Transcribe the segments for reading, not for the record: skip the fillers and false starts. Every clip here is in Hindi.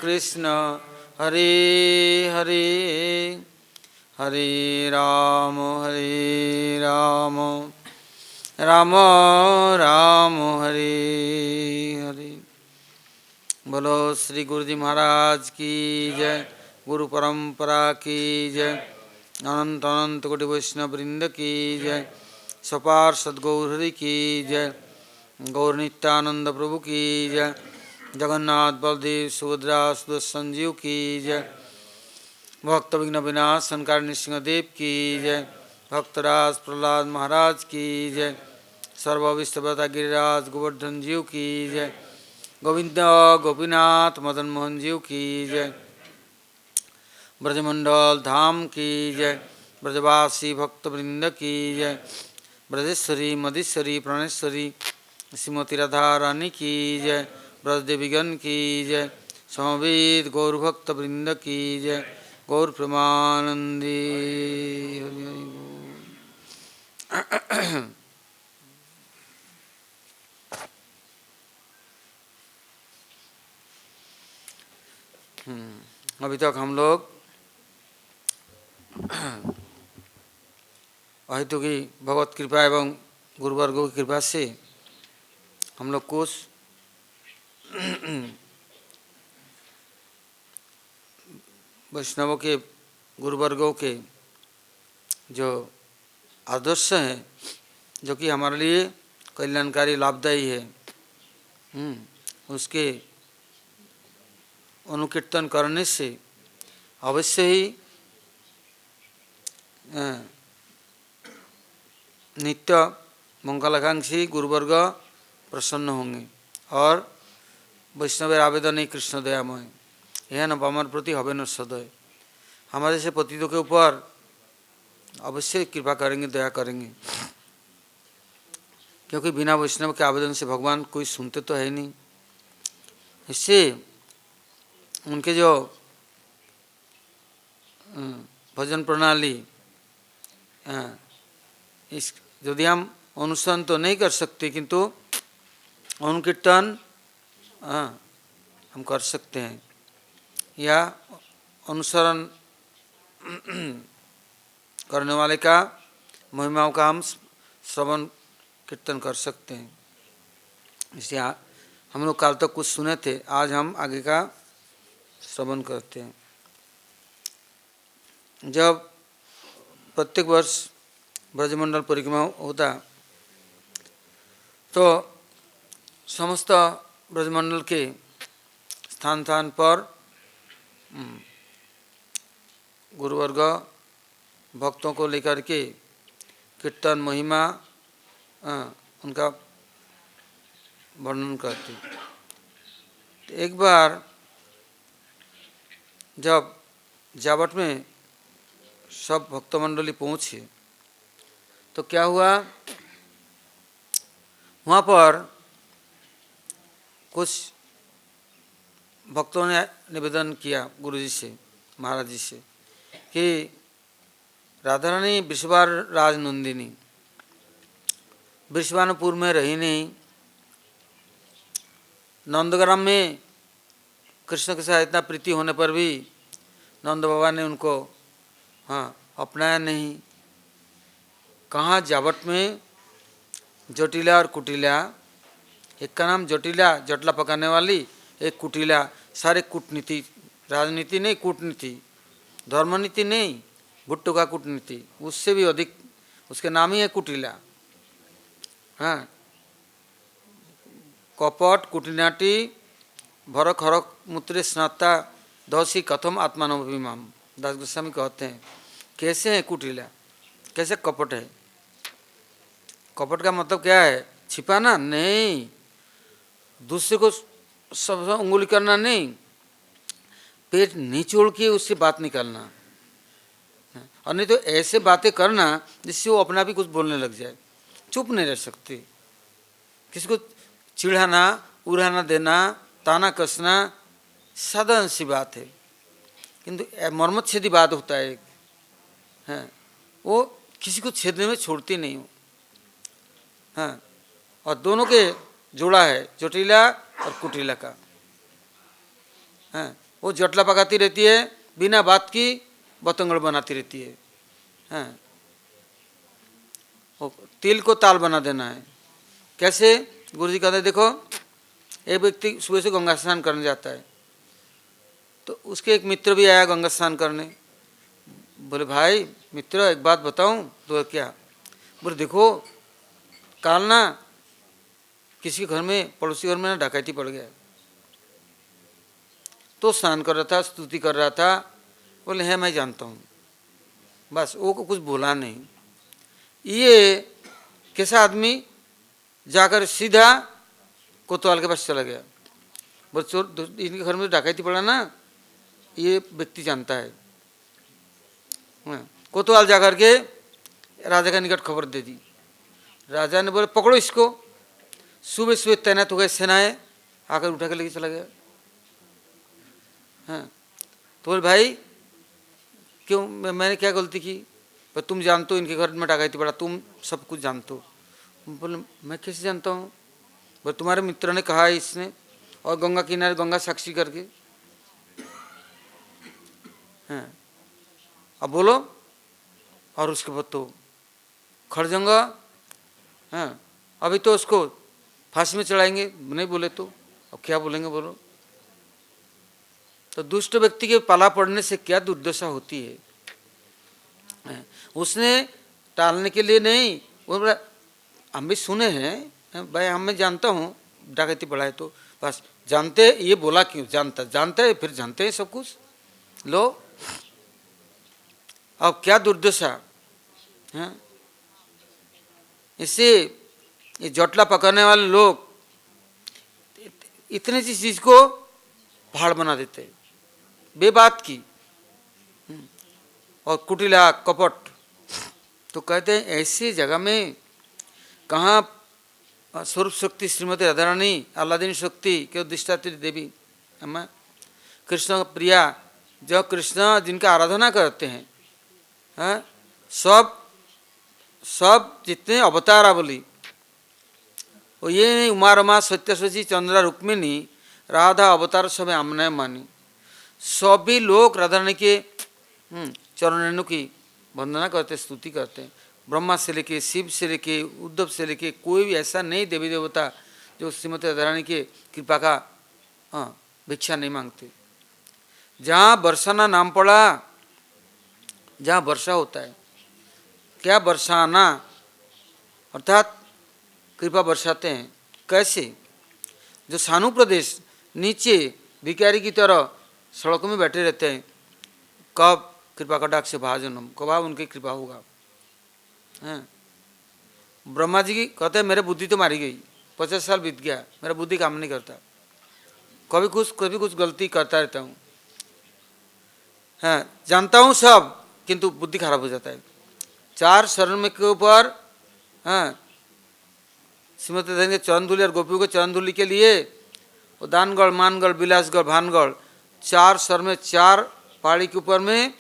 कृष्ण हरे हरे हरे राम राम राम हरे हरे। बोलो श्री गुरु जी महाराज की जय, गुरु परंपरा की जय, अनंत अनंत कोटि वैष्णव वृंद की जय, सपार सद्गौर हरि की जय, गौर नित्यानंद प्रभु की जय, जगन्नाथ बलदेव सुभद्रा सुदर्शन जीव की जय, भक्त विघ्न विनाशन कारणी सिंहदेव की जय, भक्तराज प्रहलाद महाराज की जय, सर्वविष्टव्रता गिरिराज गोवर्धन जीव की जय, गोविंद गोपीनाथ मदन मोहन जीव की जय, ब्रजमंडल धाम की जय, ब्रजवासी भक्तवृंद की जय, ब्रजेश्वरी मधेश्वरी प्राणेश्वरी श्रीमती राधा रानी की जय, ब्रजदेवीगण की जय, समवेत गौरभक्त वृंद की जय, गौर प्रेमानंदी हरि हरि बोल। अभी तक हम लोग अहितु की भगवत कृपा एवं गुरुवर्गों की कृपा से हम लोग कुछ वैष्णवों के गुरुवर्गों के जो आदर्श हैं, जो कि हमारे लिए कल्याणकारी लाभदायी है, उसके अनुकीर्तन करने से अवश्य ही नित्य मंगलाकांक्षी गुरुवर्ग प्रसन्न होंगे और वैष्णवेर आवेदन ही कृष्ण दयामय, यह न हमार प्रति हवे न सदय, हमारे से पतितों के ऊपर अवश्य कृपा करेंगे, दया करेंगे, क्योंकि बिना वैष्णव के आवेदन से भगवान कोई सुनते तो है नहीं। इससे उनके जो भजन प्रणाली इस यदि हम अनुसरण तो नहीं कर सकते, किंतु अनुकीर्तन हम कर सकते हैं या अनुसरण करने वाले का महिमाओं का हम श्रवण कीर्तन कर सकते हैं। इसलिए हम लोग कल तक कुछ सुने थे, आज हम आगे का श्रवण करते हैं। जब प्रत्येक वर्ष ब्रजमंडल परिक्रमा होता तो समस्त ब्रजमंडल के स्थान स्थान पर गुरुवर्ग भक्तों को लेकर के कीर्तन महिमा उनका वर्णन करते। एक बार जब जावट में सब भक्तमंडली पहुँचे तो क्या हुआ, वहाँ पर कुछ भक्तों ने निवेदन किया गुरुजी से, महाराज जी से, कि राधा रानी वृषभार राज नंदिनी वृषभानुपुर में रही नहीं, नंदग्राम में कृष्ण के साथ इतना प्रीति होने पर भी नंद बाबा ने उनको अपनाया नहीं। कहाँ जावट में जटिला और कुटिला, एक का नाम जटिला जटला पकाने वाली, एक कुटिला सारे कूटनीति, राजनीति नहीं कूटनीति, धर्मनीति नहीं, भुट्टो का कूटनीति, उससे भी अधिक उसके नाम ही है कुटिला। कपट कुटिनाटी भर खरक मूत्रे स्नाता दौसी कथम आत्मानभिमाम, दास गोस्वामी कहते हैं कैसे है कुटिला, कैसे कपट है। कपट का मतलब क्या है, छिपाना नहीं, दूसरे को सब उंगली करना नहीं, पेट निचोड़ के उससे बात निकालना, और नहीं तो ऐसे बातें करना जिससे वो अपना भी कुछ बोलने लग जाए, चुप नहीं रह सकती, किसी को चिढ़ाना उड़ाना देना ताना कसना साधारण सी बात है, किंतु मर्मच्छेदी बात होता है एक, वो किसी को छेदने में छोड़ती नहीं हो। और दोनों के जोड़ा है जटिला और कुटिला का, वो जटला पकाती रहती है, बिना बात की बतंगड़ बनाती रहती है। हाँ, वो तिल को ताल बना देना है। कैसे? गुरुजी कहते देखो, एक व्यक्ति सुबह से गंगा स्नान करने जाता है, तो उसके एक मित्र भी आया गंगा स्नान करने। बोले भाई मित्र एक बात बताऊं? तो क्या? बोले देखो काल ना किसी घर में, पड़ोसी घर में ना डकैती पड़ गया, तो स्नान कर रहा था, स्तुति कर रहा था। बोले है मैं जानता हूँ। बस वो को कुछ बोला नहीं। ये कैसा आदमी जाकर सीधा कोतवाल के पास चला गया। बोले चोर, इनके घर में डकैती पड़ा ना, ये व्यक्ति जानता है। कोतवाल जाकर के राजा के निकट खबर दे दी। राजा ने बोले पकड़ो इसको। सुबह सुबह तैनात हो गए सेनाएं, आकर उठा के लेके चला गया। हाँ, तो बोले भाई क्यों, मैंने क्या गलती की? पर तुम जानते हो इनके घर में डकैती पड़ा, तुम सब कुछ जानते हो। बोले मैं कैसे जानता हूँ? बोले तुम्हारे मित्र ने कहा है इसने, और गंगा किनारे गंगा साक्षी करके। हाँ, अब बोलो। और उसके बाद तो खड़जंगा। हाँ, अभी तो उसको फांसी में चढ़ाएंगे, नहीं बोले तो अब क्या बोलेंगे बोलो। तो दुष्ट व्यक्ति के पाला पड़ने से क्या दुर्दशा होती है। उसने टालने के लिए नहीं, वो बोला हम भी सुने हैं भाई, हम मैं जानता हूँ डकैती पड़ा है, तो बस जानते, ये बोला क्यों? जानते हैं, फिर जानते हैं सब कुछ। लो अब क्या दुर्दशा है। इससे ये जटला पकड़ने वाले लोग इतनी सी चीज को पहाड़ बना देते हैं, बेबात की। और कुटिला कपट। तो कहते हैं ऐसी जगह में कहाँ स्वरूप शक्ति श्रीमती राधा रानी अल्लादीन शक्ति के अधिष्ठात्री देवी अम्मा कृष्ण प्रिया, जो कृष्ण जिनका आराधना करते हैं, हाँ, सब जितने अवतारावली, वो ये नहीं उमा रमा सत्यसची चंद्रा रुक्मिणी राधा अवतार सब आमने मानी। सभी लोग राधा रानी के चरण रेणु की वंदना करते, स्तुति करते हैं। ब्रह्मा से लेके, शिव से लेके, उद्धव से लेके, कोई भी ऐसा नहीं देवी देवता जो श्रीमती राधा रानी के कृपा का भिक्षा नहीं मांगते। जहाँ बरसाना नाम पड़ा, जहाँ वर्षा होता है, क्या बरसाना अर्थात कृपा बरसाते हैं। कैसे? जो सानु प्रदेश नीचे भिखारी की तरह सड़कों में बैठे रहते हैं, कब कृपा कटाक्ष से भाजनम, कब उनकी कृपा होगा। हैं, ब्रह्मा जी की कहते हैं मेरे बुद्धि तो मारी गई, 50 साल बीत गया, मेरा बुद्धि काम नहीं करता, कभी कुछ गलती करता रहता हूँ। हाँ, जानता हूँ सब, किंतु बुद्धि खराब हो जाता है। 4 शरण में के ऊपर, हाँ, श्रीमती राधा के चरण धूलि और गोपियों के चरण धूलि के लिए वो दानगढ़, मानगढ़, बिलासगढ़, भानगढ़, 4 शरण में 4 पहाड़ी के ऊपर में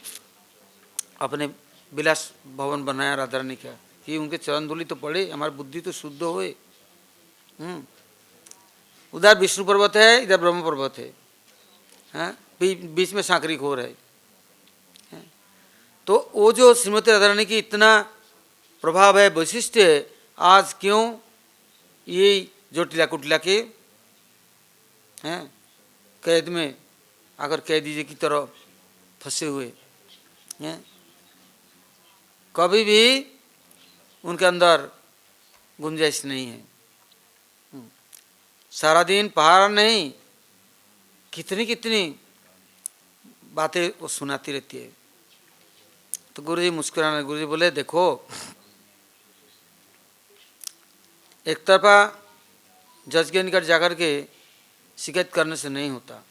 अपने विलास भवन बनाया राधा रानी का, कि उनके चरण धूलि तो पड़े, हमारी बुद्धि तो शुद्ध होए। उधर विष्णु पर्वत है, इधर ब्रह्म पर्वत है, हाँ, बीच में सांकरी खोर है। तो वो जो श्रीमती राधा रानी की इतना प्रभाव है, वैशिष्ट है, आज क्यों ये जोटिला कुटिला के हैं कैद में आकर कैदी की तरह फंसे हुए हैं। कभी भी उनके अंदर गुंजाइश नहीं है। सारा दिन पहाड़ नहीं, कितनी कितनी बातें वो सुनाती रहती है। तो गुरुजी मुस्कुराने, गुरुजी बोले देखो, एक तरफा जज के निकट जाकर के शिकायत करने से नहीं होता,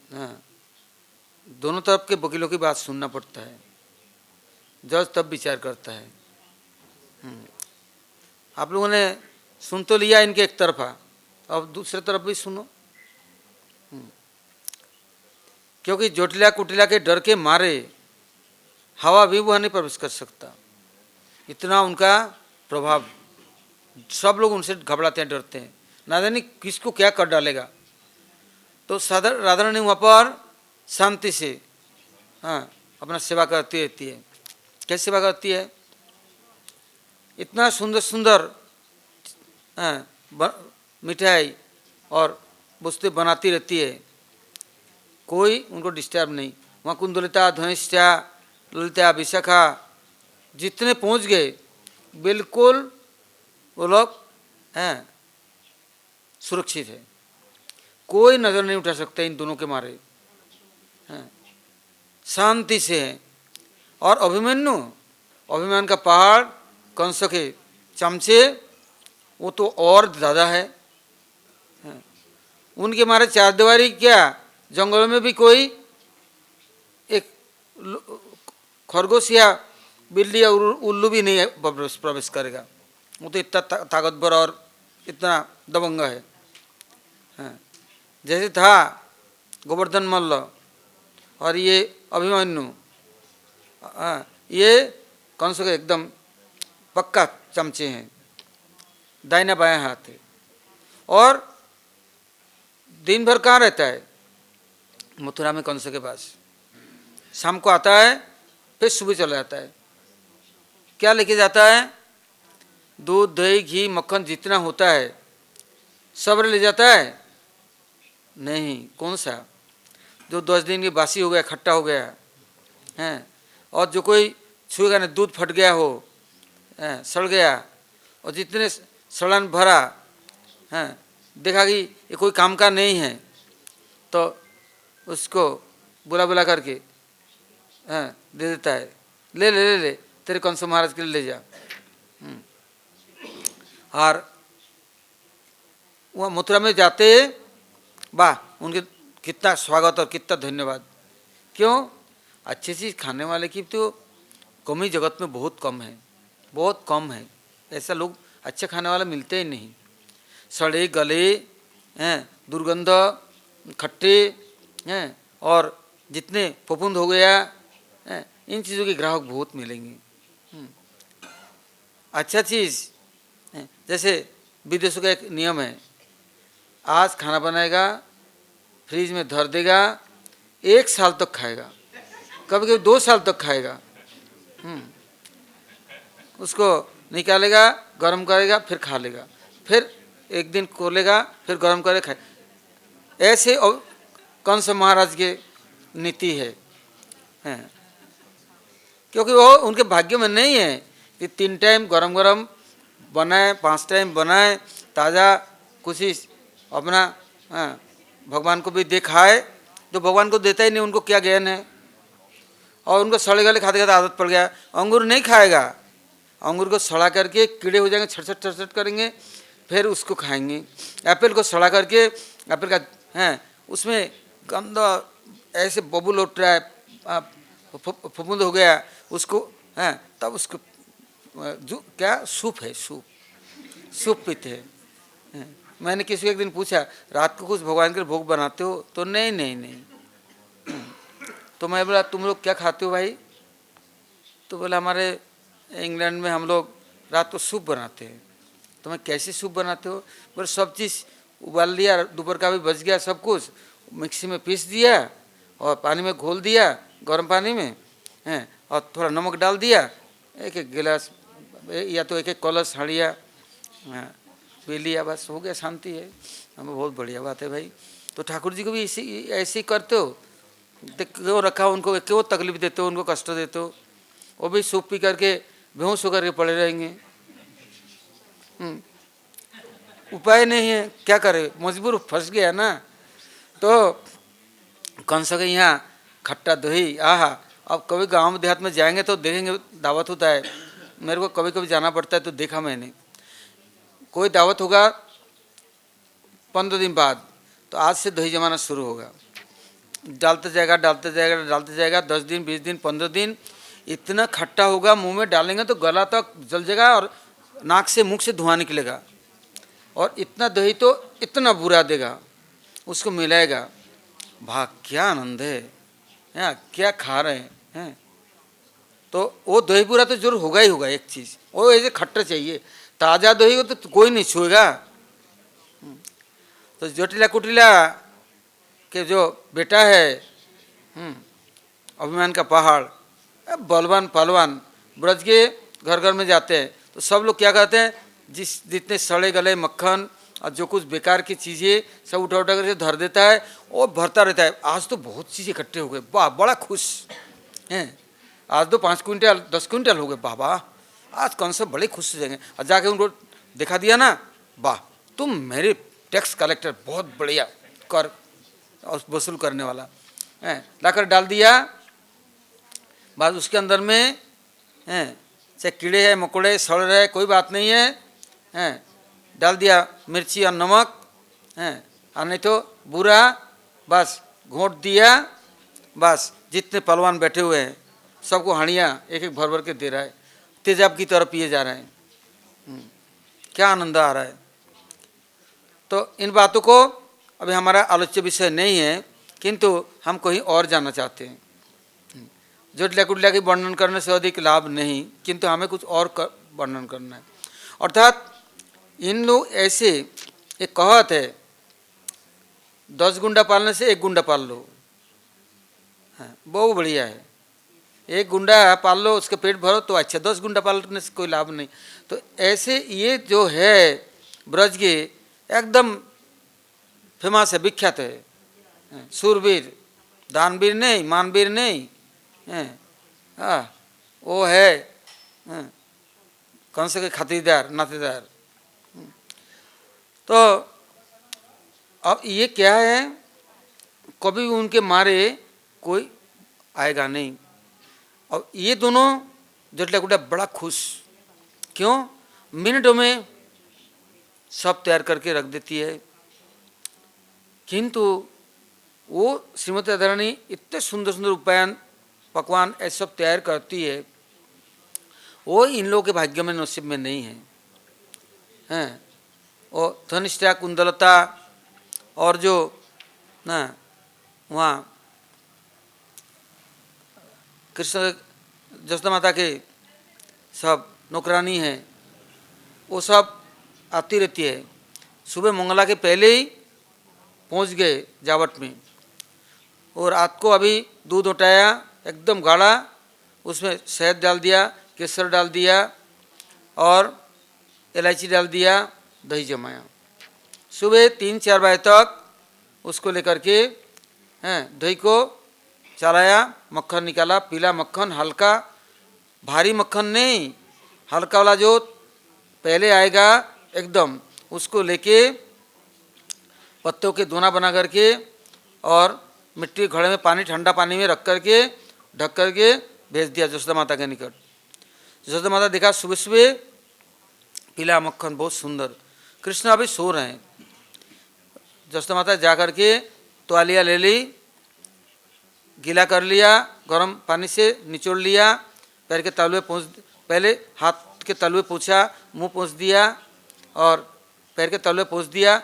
हाँ, दोनों तरफ के वकीलों की बात सुनना पड़ता है, जज तब विचार करता है। आप लोगों ने सुन तो लिया इनके एक तरफा, अब दूसरे तरफ भी सुनो। क्योंकि जोटिला कुटिला के डर के मारे हवा भी वह नहीं प्रवेश कर सकता, इतना उनका प्रभाव। सब लोग उनसे घबराते हैं, डरते हैं, ना जाने किसको क्या कर डालेगा। तो राधा रानी वहाँ पर शांति से हाँ अपना सेवा करती रहती है। कैसे सेवा करती है? इतना सुंदर सुंदर मिठाई और वस्तुएं बनाती रहती है, कोई उनको डिस्टर्ब नहीं। वहाँ कुंदलिता, धनिष्ठा, ललिता, विशाखा जितने पहुँच गए बिल्कुल वो लोग हैं सुरक्षित है, कोई नज़र नहीं उठा सकता इन दोनों के मारे, हैं शांति से है। और अभिमन्यु, अभिमान का पहाड़, कंस के चमचे, वो तो और ज़्यादा है। उनके मारे चार दीवारी क्या, जंगलों में भी कोई एक खरगोश या बिल्ली या उल्लू भी नहीं प्रवेश करेगा। वो तो इतना ताकतवर और इतना दबंग है। जैसे था गोवर्धन मल्ल और ये अभिमन्यु, ये कंस के एकदम पक्का चमचे हैं, दाहिना बायां हाथ है। और दिन भर कहाँ रहता है? मथुरा में कंस के पास। शाम को आता है फिर सुबह चला जाता है। क्या लेके जाता है? दूध, दही, घी, मक्खन जितना होता है सब ले जाता है? नहीं। कौन सा? जो 10 दिन की बासी हो गया, खट्टा हो गया है, और जो कोई छुएगा ना, दूध फट गया हो, सड़ गया, और जितने सड़न भरा है, देखा कि ये कोई काम का नहीं है, तो उसको बुला बुला करके दे देता है, ले ले ले ले तेरे कंस महाराज के लिए ले जा। और वह मथुरा में जाते, वाह उनके कितना स्वागत और कितना धन्यवाद। क्यों? अच्छी चीज़ खाने वाले की तो कमी जगत में बहुत कम है, बहुत कम है। ऐसा लोग अच्छे खाने वाला मिलते ही नहीं। सड़े गले हैं, दुर्गंध, खट्टे हैं, और जितने फफूंद हो गया हैं, इन चीज़ों के ग्राहक बहुत मिलेंगे। अच्छा चीज़ जैसे विदेशों का एक नियम है, आज खाना बनाएगा, फ्रिज में धर देगा, 1 साल तक खाएगा, कभी कभी 2 साल तक खाएगा। उसको निकालेगा, गर्म करेगा, फिर खा लेगा, फिर एक दिन खोलेगा, फिर गर्म करे खाए। ऐसे कंस महाराज के नीति है, क्योंकि वो उनके भाग्य में नहीं है कि 3 टाइम गरम गरम बनाए, 5 टाइम बनाए, ताज़ा कुछ ही अपना भगवान को भी दिखाए। जो भगवान को देता ही नहीं, उनको क्या ज्ञान है? और उनको सड़े गले खाते खाते आदत पड़ गया। अंगूर नहीं खाएगा, अंगूर को सड़ा करके कीड़े हो जाएंगे, छटछट छटछट करेंगे, फिर उसको खाएंगे। एप्पल को सड़ा करके, एप्पल का उसमें गंदा ऐसे बबूल उठ रहा है, फफूंद हो गया, उसको तब उसको जो क्या सूप है, सूप पीते हैं। मैंने किसी को एक दिन पूछा, रात को कुछ भगवान के भोग बनाते हो? तो नहीं नहीं नहीं। तो मैं बोला, तुम लोग क्या खाते हो भाई? तो बोला, हमारे इंग्लैंड में हम लोग रात को सूप बनाते हैं। तो मैं, कैसे सूप बनाते हो? बोले, सब चीज़ उबाल लिया, दोपहर का भी बच गया, सब कुछ मिक्सी में पीस दिया और पानी में घोल दिया, गर्म पानी में और थोड़ा नमक डाल दिया, एक एक गिलास या तो एक एक कलश हड़िया पी लिया, बस हो गया, शांति है। हमें बहुत बढ़िया बात है भाई। तो ठाकुर जी को भी ऐसे ही करते हो? क्यों रखा उनको, क्यों तकलीफ देते हो, उनको कष्ट देते हो? वो भी सूप पी करके बेहोश होकर के पड़े रहेंगे। उपाय नहीं है, क्या करे, मजबूर फंस गया ना। तो कंस के यहाँ खट्टा दही, आहा। अब कभी गांव देहात में जाएंगे तो देखेंगे दावत होता है। मेरे को कभी कभी जाना पड़ता है तो देखा मैंने, कोई दावत होगा 15 दिन बाद, तो आज से दही जमाना शुरू होगा। डालते जाएगा डालते जाएगा डालते जाएगा, 10 दिन 20 दिन 15 दिन, इतना खट्टा होगा, मुंह में डालेंगे तो गला तक जल जाएगा और नाक से मुख से धुआं निकलेगा। और इतना दही तो इतना बुरा देगा, उसको मिलाएगा, भाग क्या आनंद है, क्या खा रहे हैं। तो वो दही बुरा तो जरूर होगा ही होगा। एक चीज़ वो ऐसे खट्टा चाहिए, ताज़ा दही हो तो कोई नहीं छुएगा। तो जटिला कुटिला कि जो बेटा है अभिमान का पहाड़, बलवान पहलवान ब्रज के घर घर में जाते हैं तो सब लोग क्या कहते हैं, जितने सड़े गले मक्खन और जो कुछ बेकार की चीज़ें सब उठा उठा कर धर देता है और भरता रहता है। आज तो बहुत चीज़ें इकट्ठे हो गए, वाह बड़ा खुश हैं। आज तो 5 क्विंटल 10 क्विंटल हो गए, वाह आज कौन से बड़े खुश हो जाएंगे। और जाके उनको दिखा दिया ना, वाह तुम मेरे टैक्स कलेक्टर बहुत बढ़िया कर वसूल करने वाला है, लाकर डाल दिया। बाद उसके अंदर में हैं चाहे कीड़े हैं मकोड़े सड़ रहे कोई बात नहीं है, हैं डाल दिया मिर्ची और नमक, हैं और नहीं तो बुरा, बस घोंट दिया। बस जितने पहलवान बैठे हुए हैं सबको हांडियाँ एक एक भर भर के दे रहा है, तेजाब की तरह पिए जा रहे हैं। क्या आनंद आ रहा है। तो इन बातों को अभी हमारा आलोच्य विषय नहीं है, किंतु हम कहीं और जाना चाहते हैं। जोटल्या कुटल्या की वर्णन करने से अधिक लाभ नहीं, किंतु हमें कुछ और वर्णन करना है। अर्थात इन लोग ऐसे एक कहत है, 10 गुंडा पालने से 1 गुंडा पाल लो, बहुत बढ़िया है। 1 गुंडा पाल लो उसके पेट भरो तो अच्छा, 10 गुंडा पालने से कोई लाभ नहीं। तो ऐसे ये जो है ब्रज के एकदम फेमस है, विख्यात है, सूरवीर, दानवीर नहीं, मानवीर नहीं, वो है कौन से के खातिरदार नातेदार। तो अब ये क्या है, कभी उनके मारे कोई आएगा नहीं। और ये दोनों जोटल्या कुटिया बड़ा खुश, क्यों, मिनटों में सब तैयार करके रख देती है। किंतु वो श्रीमती राधारानी इतने सुंदर सुंदर उपायन पकवान ऐसे सब तैयार करती है, वो इन लोगों के भाग्य में नसीब में नहीं है, हैं। और धनिष्ठा कुंदलता और जो ना वहाँ कृष्ण जसोदा माता के सब नौकरानी है, वो सब आती रहती है। सुबह मंगला के पहले ही पहुँच गए जावट में, और रात को अभी दूध उठाया एकदम गाढ़ा, उसमें शहद डाल दिया, केसर डाल दिया और इलायची डाल दिया, दही जमाया। सुबह 3-4 बजे तक उसको लेकर के दही को चलाया, मक्खन निकाला, पीला मक्खन, हल्का, भारी मक्खन नहीं, हल्का वाला जो पहले आएगा एकदम, उसको लेके पत्तों के दोना बना करके और मिट्टी घड़े में पानी, ठंडा पानी में रख करके ढक करके भेज दिया जसोदा माता के निकट। जसोदा माता देखा सुबह सुबह पीला मक्खन बहुत सुंदर, कृष्ण अभी सो रहे हैं। जसोदा माता जा करके तौलिया ले ली, गीला कर लिया, गर्म पानी से निचोड़ लिया, पैर के तलवे पोंछ, पहले हाथ के तलवे पोंछा, मुंह पोंछ दिया और पैर के तलवे पोंछ दिया।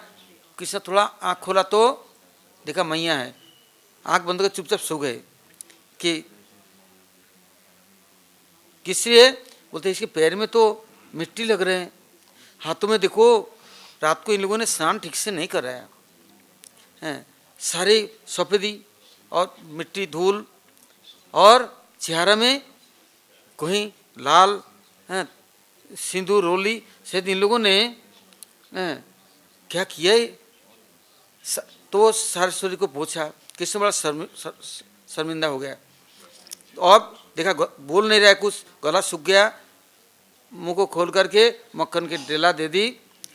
कृष्ण थोड़ा आँख खोला तो देखा मैया है, आँख बंद कर चुपचाप सो गए। कि किसलिए बोलते इसके पैर में तो मिट्टी लग रहे हैं, हाथों में देखो रात को इन लोगों ने स्नान ठीक से नहीं कराया है, सारी सफ़ेदी और मिट्टी धूल, और चेहरा में कहीं लाल सिंदूर रोली, शायद इन लोगों ने क्या किया है। तो सारे शरीर को पूछा, कृष्ण बड़ा शर्मिंदा हो गया। और देखा बोल नहीं रहा है कुछ, गला सूख गया, मुंह को खोल करके मक्खन की डेला दे दी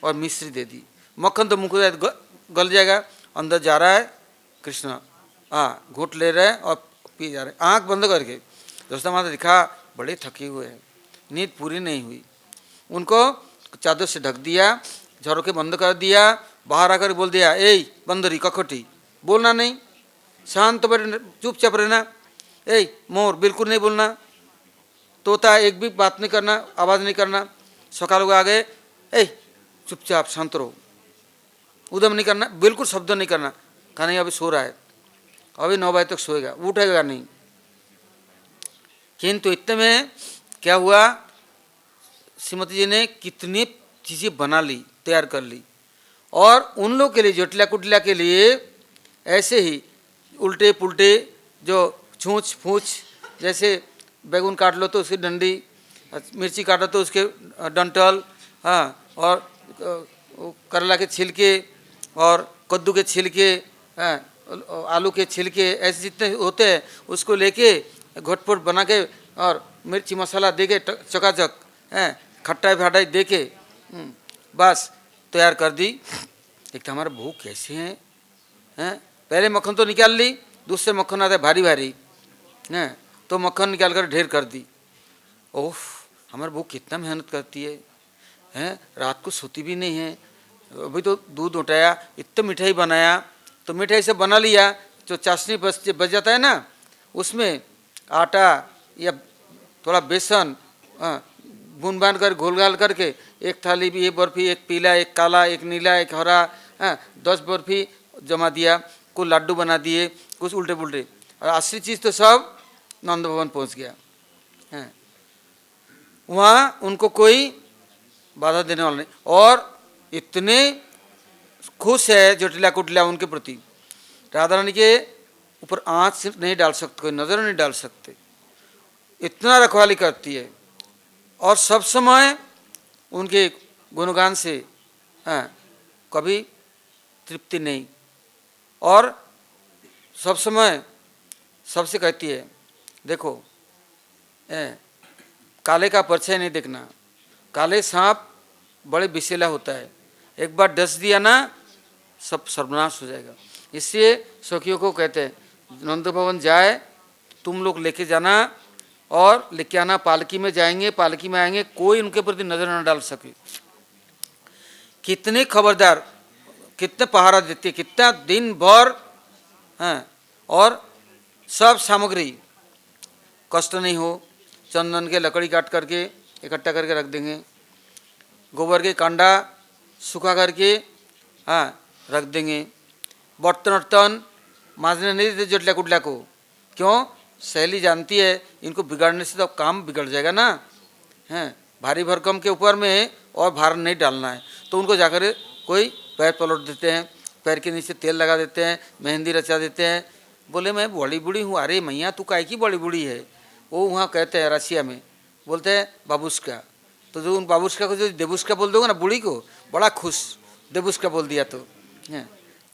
और मिश्री दे दी। मक्खन तो मुंह को गल जाएगा, अंदर जा रहा है, कृष्ण घूट ले रहे हैं और पी जा रहे हैं आँख बंद करके। जसोदा माता दिखा बड़े थके हुए हैं, नींद पूरी नहीं हुई, उनको चादर से ढक दिया, झरोके बंद कर दिया, बाहर आकर बोल दिया, ए बंदरी कखटी, बोलना नहीं, शांत बैठे, चुपचाप रहना, ए मोर बिल्कुल नहीं बोलना, तोता एक भी बात नहीं करना, आवाज़ नहीं करना। सखा लोग आ गए, ए चुपचाप शांत रहो, उदम नहीं करना, बिल्कुल शब्द नहीं करना, कहा नहीं अभी सो रहा है, अभी 9 बजे तक सोएगा, उठेगा नहीं। किंतु इतने में क्या हुआ, श्रीमती जी ने कितनी चीज़ें बना ली, तैयार कर ली, और उन लोग के लिए जोटल्या कुटल्या के लिए ऐसे ही उल्टे पुल्टे जो छूछ फूछ, जैसे बैगन काट लो तो उसकी डंडी, मिर्ची काटो तो उसके डंठल, हाँ, और करेला के छिलके और कद्दू के छिलके, हाँ, आलू के छिलके, ऐसे जितने होते हैं उसको लेके घोटपुट बना के और मिर्ची मसाला दे के चकाचक, हैं, खट्टाई फाटाई दे के बस तैयार कर दी। एक तो हमारा भूख कैसे हैं, पहले मक्खन तो निकाल ली, दूसरे मक्खन आता है भारी भारी, हैं, तो मक्खन निकाल कर ढेर कर दी। ओह, हमारी भूख कितना मेहनत करती है, रात को सोती भी नहीं है। अभी तो दूध उठाया, इतना मिठाई बनाया, तो मिठाई से बना लिया, जो चाशनी बच जाता है ना, उसमें आटा या थोड़ा बेसन भून बान कर घोल घाल करके एक थाली भी, एक बर्फी, एक पीला, एक काला, एक नीला, एक हरा, 10 बर्फी जमा दिया, कुछ लड्डू बना दिए, कुछ उल्टे पुल्टे, और असली चीज़ तो सब नंद भवन पहुँच गया। वहाँ उनको कोई बाधा देने वाला नहीं, और इतने खुश है जटिला कुटिला उनके प्रति, राधा रानी के ऊपर आँच नहीं डाल सकते, कोई नज़र नहीं डाल सकते, इतना रखवाली करती है, और सब समय उनके गुणगान से कभी तृप्ति नहीं, और सब समय सबसे कहती है, देखो काले का परछाई नहीं देखना, काले सांप बड़े विषैला होता है, एक बार डस दिया ना सब सर्वनाश हो जाएगा। इसलिए सखियों को कहते हैं नंद भवन जाए तुम लोग लेके जाना और लेके आना, पालकी में जाएंगे, पालकी में आएंगे, कोई उनके प्रति नजर न डाल सके। कितने खबरदार, कितने पहरा देते, कितना दिन भर, और सब सामग्री कष्ट नहीं हो, चंदन के लकड़ी काट करके इकट्ठा करके रख देंगे, गोबर के कांडा सूखा करके रख देंगे, बर्तन वर्तन मांजने नहीं देते जटला कुटला को, क्यों? सहेली जानती है इनको बिगाड़ने से तो काम बिगड़ जाएगा ना, भारी भरकम के ऊपर में और भार नहीं डालना है, तो उनको जाकर कोई पैर पलट देते हैं, पैर के नीचे तेल लगा देते हैं, मेहंदी रचा देते हैं, बोले मैं बड़ी बूढ़ी हूँ, अरे मैया तू काय की बड़ी बूढ़ी है, वो वहाँ कहते हैं रसिया में बोलते हैं बाबूस्का, तो जो उन बाबूस्का को जो देबुस्का बोल दोगे ना बूढ़ी को, बड़ा खुश, देबुस्का बोल दिया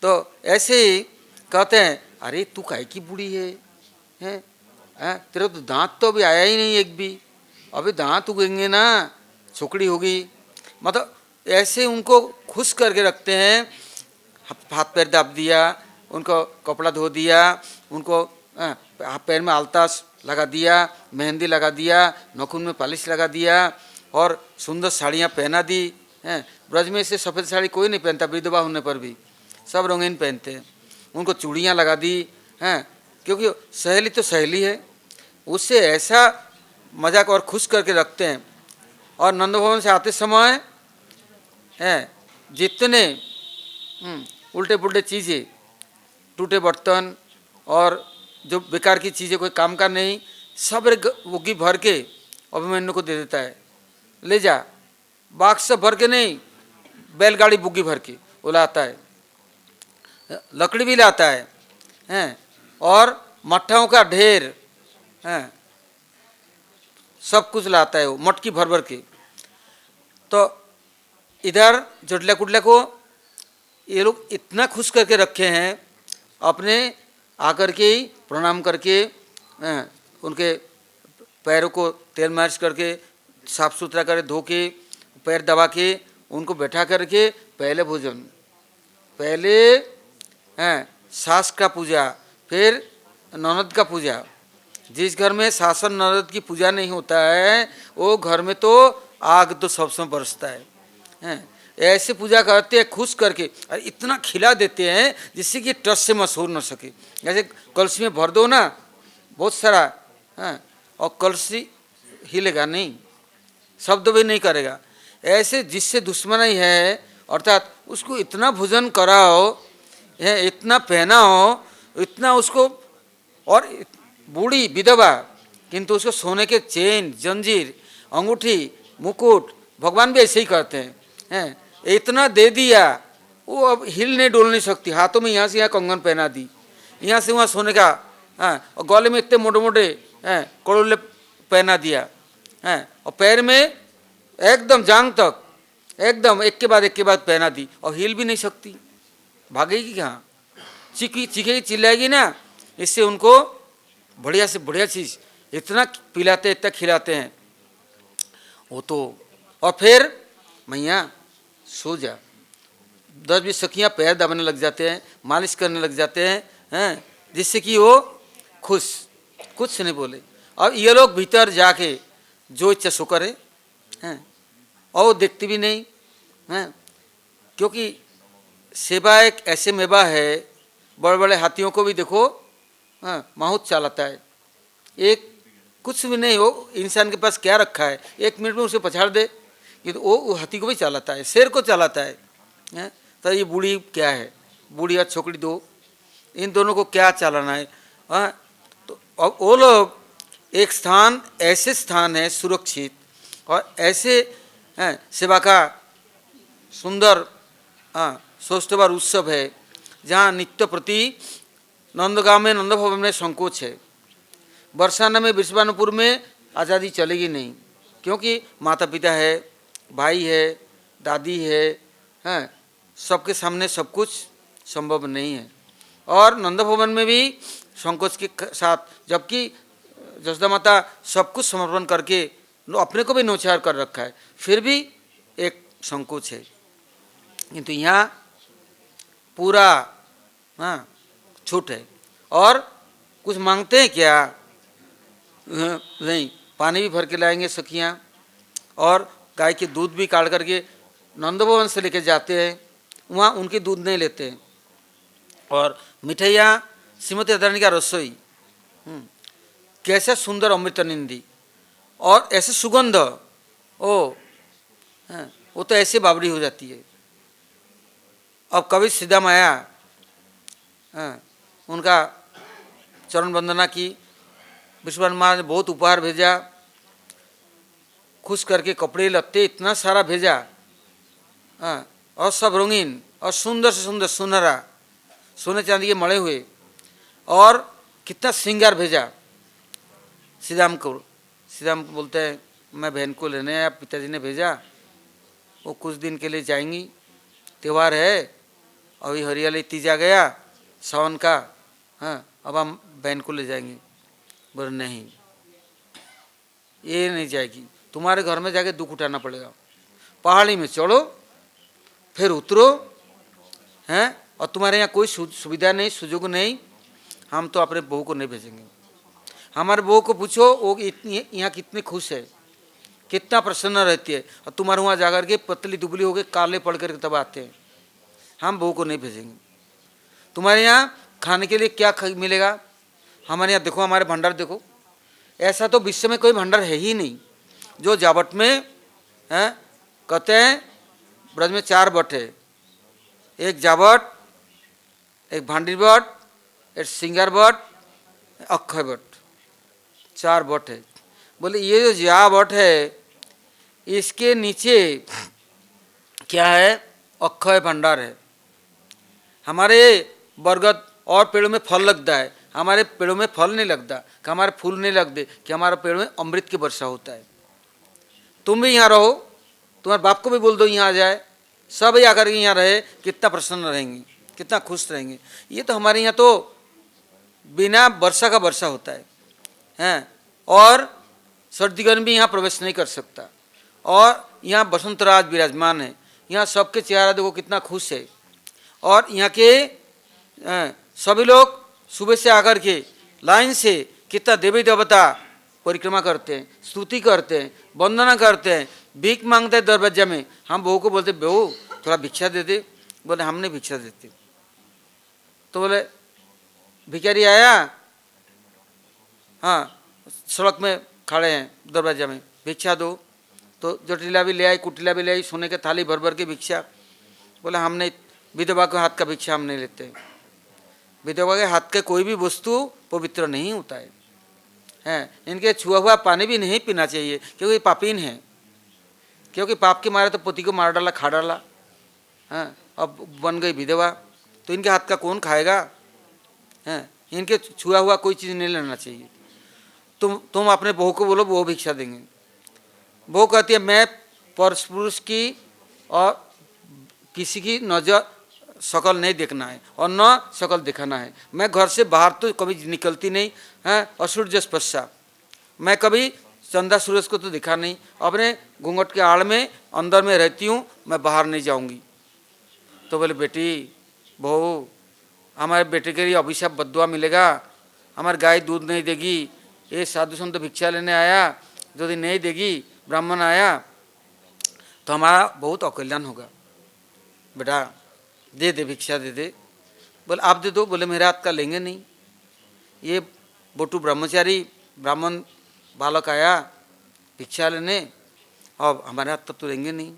तो ऐसे ही कहते हैं अरे तू काय की बूढ़ी है, तेरा तो दांत तो अभी आया ही नहीं एक भी, अभी दांत उगेंगे ना छोकड़ी होगी, मतलब ऐसे उनको खुश करके रखते हैं, हाथ पैर दाब दिया, उनको कपड़ा धो दिया, उनको हाथ पैर में आलता लगा दिया, मेहंदी लगा दिया, नाखून में पॉलिश लगा दिया, और सुंदर साड़ियाँ पहना दी। ब्रज में से सफ़ेद साड़ी कोई नहीं पहनता, विधवा होने पर भी सब रंगीन पहनते हैं, उनको चूड़ियाँ लगा दी, क्योंकि सहेली तो सहेली है, उससे ऐसा मजाक और खुश करके रखते हैं। और नंद भवन से आते समय जितने उल्टे पुल्टे चीज़ें, टूटे बर्तन और जो बेकार की चीज़ें कोई काम का नहीं, सब वुग्गी भर के अभिमन्यु को दे देता है, ले जा, बाक्स से भर के नहीं, बैलगाड़ी बुग्गी भर के वो लाता है, लकड़ी भी लाता है, और मट्ठाओं का ढेर, सब कुछ लाता है वो मटकी भर भर के। तो इधर जटला कुटला को ये लोग इतना खुश करके रखे हैं, अपने आकर के प्रणाम करके उनके पैरों को तेल मालिश करके साफ सुथरा करे, धो के पैर दबा के उनको बैठा करके पहले भोजन, पहले सास का पूजा, फिर ननद का पूजा। जिस घर में सासन ननद की पूजा नहीं होता है वो घर में तो आग तो सब समय बरसता है। ऐसे पूजा करते हैं खुश करके, और इतना खिला देते हैं जिससे कि टस से मशहूर न सके। जैसे कलसी में भर दो ना बहुत सारा, और कलसी हिलेगा नहीं, शब्द भी नहीं करेगा, ऐसे जिससे दुश्मनी है, अर्थात उसको इतना भोजन कराओ, इतना पहनाओ, इतना उसको, और बूढ़ी विधवा किंतु उसको सोने के चेन, जंजीर, अंगूठी, मुकुट, भगवान भी ऐसे ही करते हैं, इतना दे दिया, वो अब हिल नहीं डोल नहीं सकती, हाथों में यहाँ से यहाँ कंगन पहना दी, यहाँ से वहाँ सोने का, हाँ, और गले में इतने मोटे मोटे कड़ोले पहना दिया, हैं, और पैर में एकदम जांग तक एकदम एक के बाद पहना दी, और हिल भी नहीं सकती, भागेगी कहाँ, चीखेगी चिल्लाएगी ना। इससे उनको बढ़िया से बढ़िया चीज़ इतना पिलाते इतना खिलाते हैं वो तो। और फिर मैया सो जा, 10-20 सखियाँ पैर दबाने लग जाते हैं, मालिश करने लग जाते हैं, जिससे कि वो खुश, कुछ नहीं बोले। और ये लोग भीतर जाके जो इच्छा सो करे हैं, और वो देखते भी नहीं हैं, क्योंकि सेवा एक ऐसे मेवा है, बड़े बड़े हाथियों को भी देखो, हाँ, माहौत चलाता है, एक कुछ भी नहीं हो, इंसान के पास क्या रखा है, 1 मिनट में उसे पछाड़ दे, कि तो वो हाथी को भी चलाता है, शेर को चलाता है। तो ये बूढ़ी क्या है, बूढ़ी और छोकरी दो, इन दोनों को क्या चलाना है। हाँ, तो अब वो लोग एक स्थान, ऐसे स्थान है सुरक्षित और ऐसे सेवा का सुंदर सौष्ठव उत्सव है, जहाँ नित्य प्रति नंदगांव में, नंद भवन में संकोच है। बरसाना में, विश्वानुपुर में आज़ादी चलेगी नहीं, क्योंकि माता पिता है, भाई है, दादी है, हैं, सबके सामने सब कुछ संभव नहीं है। और नंद भवन में भी संकोच के साथ, जबकि जसोदा माता सब कुछ समर्पण करके अपने को भी नौचार कर रखा है, फिर भी एक संकोच है। किंतु यहाँ पूरा छूट है। और कुछ मांगते हैं क्या, नहीं, पानी भी भर के लाएंगे सखियाँ, और गाय के दूध भी काट करके नंद भवन से लेके जाते हैं, वहाँ उनकी दूध नहीं लेते हैं। और मिठाइयाँ, श्रीमती राधारानी का रसोई, कैसा सुंदर अमृत निंदी और ऐसे सुगंध, वो तो ऐसे बावड़ी हो जाती है। अब कभी सीधा माया उनका चरण वंदना की, विश्वनाथ महाराज ने बहुत उपहार भेजा, खुश करके कपड़े लत्ते इतना सारा भेजा, और सब रंगीन और सुंदर से सुंदर सुनहरा, सोने चांदी के मड़े हुए, और कितना श्रृंगार भेजा सीधाम को। सीधाम को बोलते हैं मैं बहन को लेने आया, पिताजी ने भेजा, वो कुछ दिन के लिए जाएंगी, त्यौहार है, अभी हरियाली तीजा गया सावन का, हाँ, अब हम बहन को ले जाएंगे। बोले नहीं, ये नहीं जाएगी, तुम्हारे घर में जाके दुख उठाना पड़ेगा, पहाड़ी में चढ़ो फिर उतरो, हैं, और तुम्हारे यहाँ कोई सुविधा नहीं, सुजोग नहीं, हम तो अपने बहू को नहीं भेजेंगे। हमारे बहू को पूछो वो इतनी यहाँ कितनी खुश है, कितना प्रसन्न रहती है, और तुम्हारे वहाँ जाकर के पतली दुबली हो गए, काले पड़ कर तब आते हैं, हम बहू को नहीं भेजेंगे। तुम्हारे यहाँ खाने के लिए क्या मिलेगा, हमारे यहाँ देखो, हमारे भंडार देखो, ऐसा तो विश्व में कोई भंडार है ही नहीं। जो जावट में है, कहते हैं ब्रज में 4 बट है, एक जावट, एक भांडी बट, एक सिंगार बट, अक्षय बट, 4 बट है। बोले ये जो जावट है, इसके नीचे क्या है, अक्षय भंडार है। हमारे बरगद और पेड़ों में फल लगता है, हमारे पेड़ों में फल नहीं लगता, कि हमारे फूल नहीं लगते, कि हमारे पेड़ों में अमृत की वर्षा होता है। तुम भी यहाँ रहो, तुम्हारे बाप को भी बोल दो यहाँ आ जाए, सब ही आकर के यहाँ रहे, कितना प्रसन्न रहेंगे, कितना खुश रहेंगे। ये तो हमारे यहाँ तो बिना वर्षा का वर्षा होता है, हैं, और सर्दी गर्मी भी यहाँ प्रवेश नहीं कर सकता। और यहाँ बसंतराज विराजमान है, यहाँ सबके चेहरा देखो कितना खुश है। और यहाँ के सभी लोग सुबह से आकर के लाइन से कितना देवी देवता परिक्रमा करते हैं, स्तुति करते हैं, वंदना करते हैं, भीख मांगते हैं दरवाजा में। हम बहू को बोलते बहू थोड़ा भिक्षा दे दे, बोले हम नहीं भिक्षा देते। तो बोले भिखारी आया, हाँ, सड़क में खड़े हैं दरवाजा में, भिक्षा दो। तो जटिला भी ले आई, कुटिला भी ले आई, सोने के थाली भर भर के भिक्षा। बोले हमने विधवा के हाथ का भिक्षा हम नहीं लेते, विधवा के हाथ के कोई भी वस्तु पवित्र नहीं होता है, हैं, इनके छुआ हुआ पानी भी नहीं पीना चाहिए, क्योंकि पापीन है, क्योंकि पाप के मारे तो पति को मार डाला, खा डाला, हाँ, अब बन गई विधवा, तो इनके हाथ का कौन खाएगा? हैं, इनके छुआ हुआ कोई चीज़ नहीं लेना चाहिए। तुम अपने बहू को बोलो, वो भिक्षा देंगे। वो कहती है मैं पुरुष की और किसी की नज़र शकल नहीं देखना है और न शकल दिखाना है। मैं घर से बाहर तो कभी निकलती नहीं है, असूर्य स्पर्शा, मैं कभी चंदा सूरज को तो दिखा नहीं, अपने घूंघट के आड़ में अंदर में रहती हूँ, मैं बाहर नहीं जाऊँगी। तो बोले बेटी बहू, हमारे बेटे के लिए अभिशाप बद्दुआ मिलेगा, हमारी गाय दूध नहीं देगी, ये साधु संत भिक्षा लेने आया, यदि नहीं देगी, ब्राह्मण आया तो हमारा बहुत अकल्याण होगा। बेटा दे दे, भिक्षा दे दे। बोले आप दे दो। बोले मेरे हाथ का लेंगे नहीं। ये बोटू ब्रह्मचारी ब्राह्मण बालक आया भिक्षा लेने, अब हमारे हाथ तक तो लेंगे नहीं,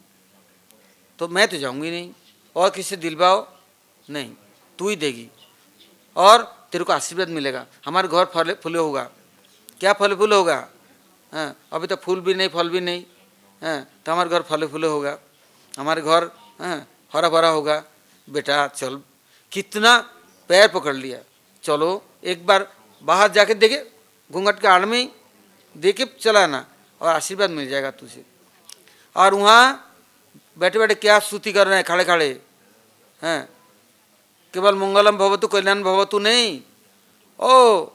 तो मैं तो जाऊंगी नहीं। और किसी दिलवाओ नहीं, तू ही देगी और तेरे को आशीर्वाद मिलेगा, हमारे घर फल फूले होगा। क्या फल फूल होगा? हाँ, अभी तो फूल भी नहीं फल भी नहीं, हाँ, तो हमारे घर फले फूले होगा, हमारे घर हाँ हरा भरा होगा। बेटा चल, कितना पैर पकड़ लिया, चलो एक बार बाहर जाके देखे, घूंघट के आड़ में देखे चलाना और आशीर्वाद मिल जाएगा तुझे। और वहाँ बैठे बैठे क्या स्तुति कर रहे हैं खड़े खड़े, हैं, केवल मंगलम भवतु कल्याण भवतु नहीं, ओ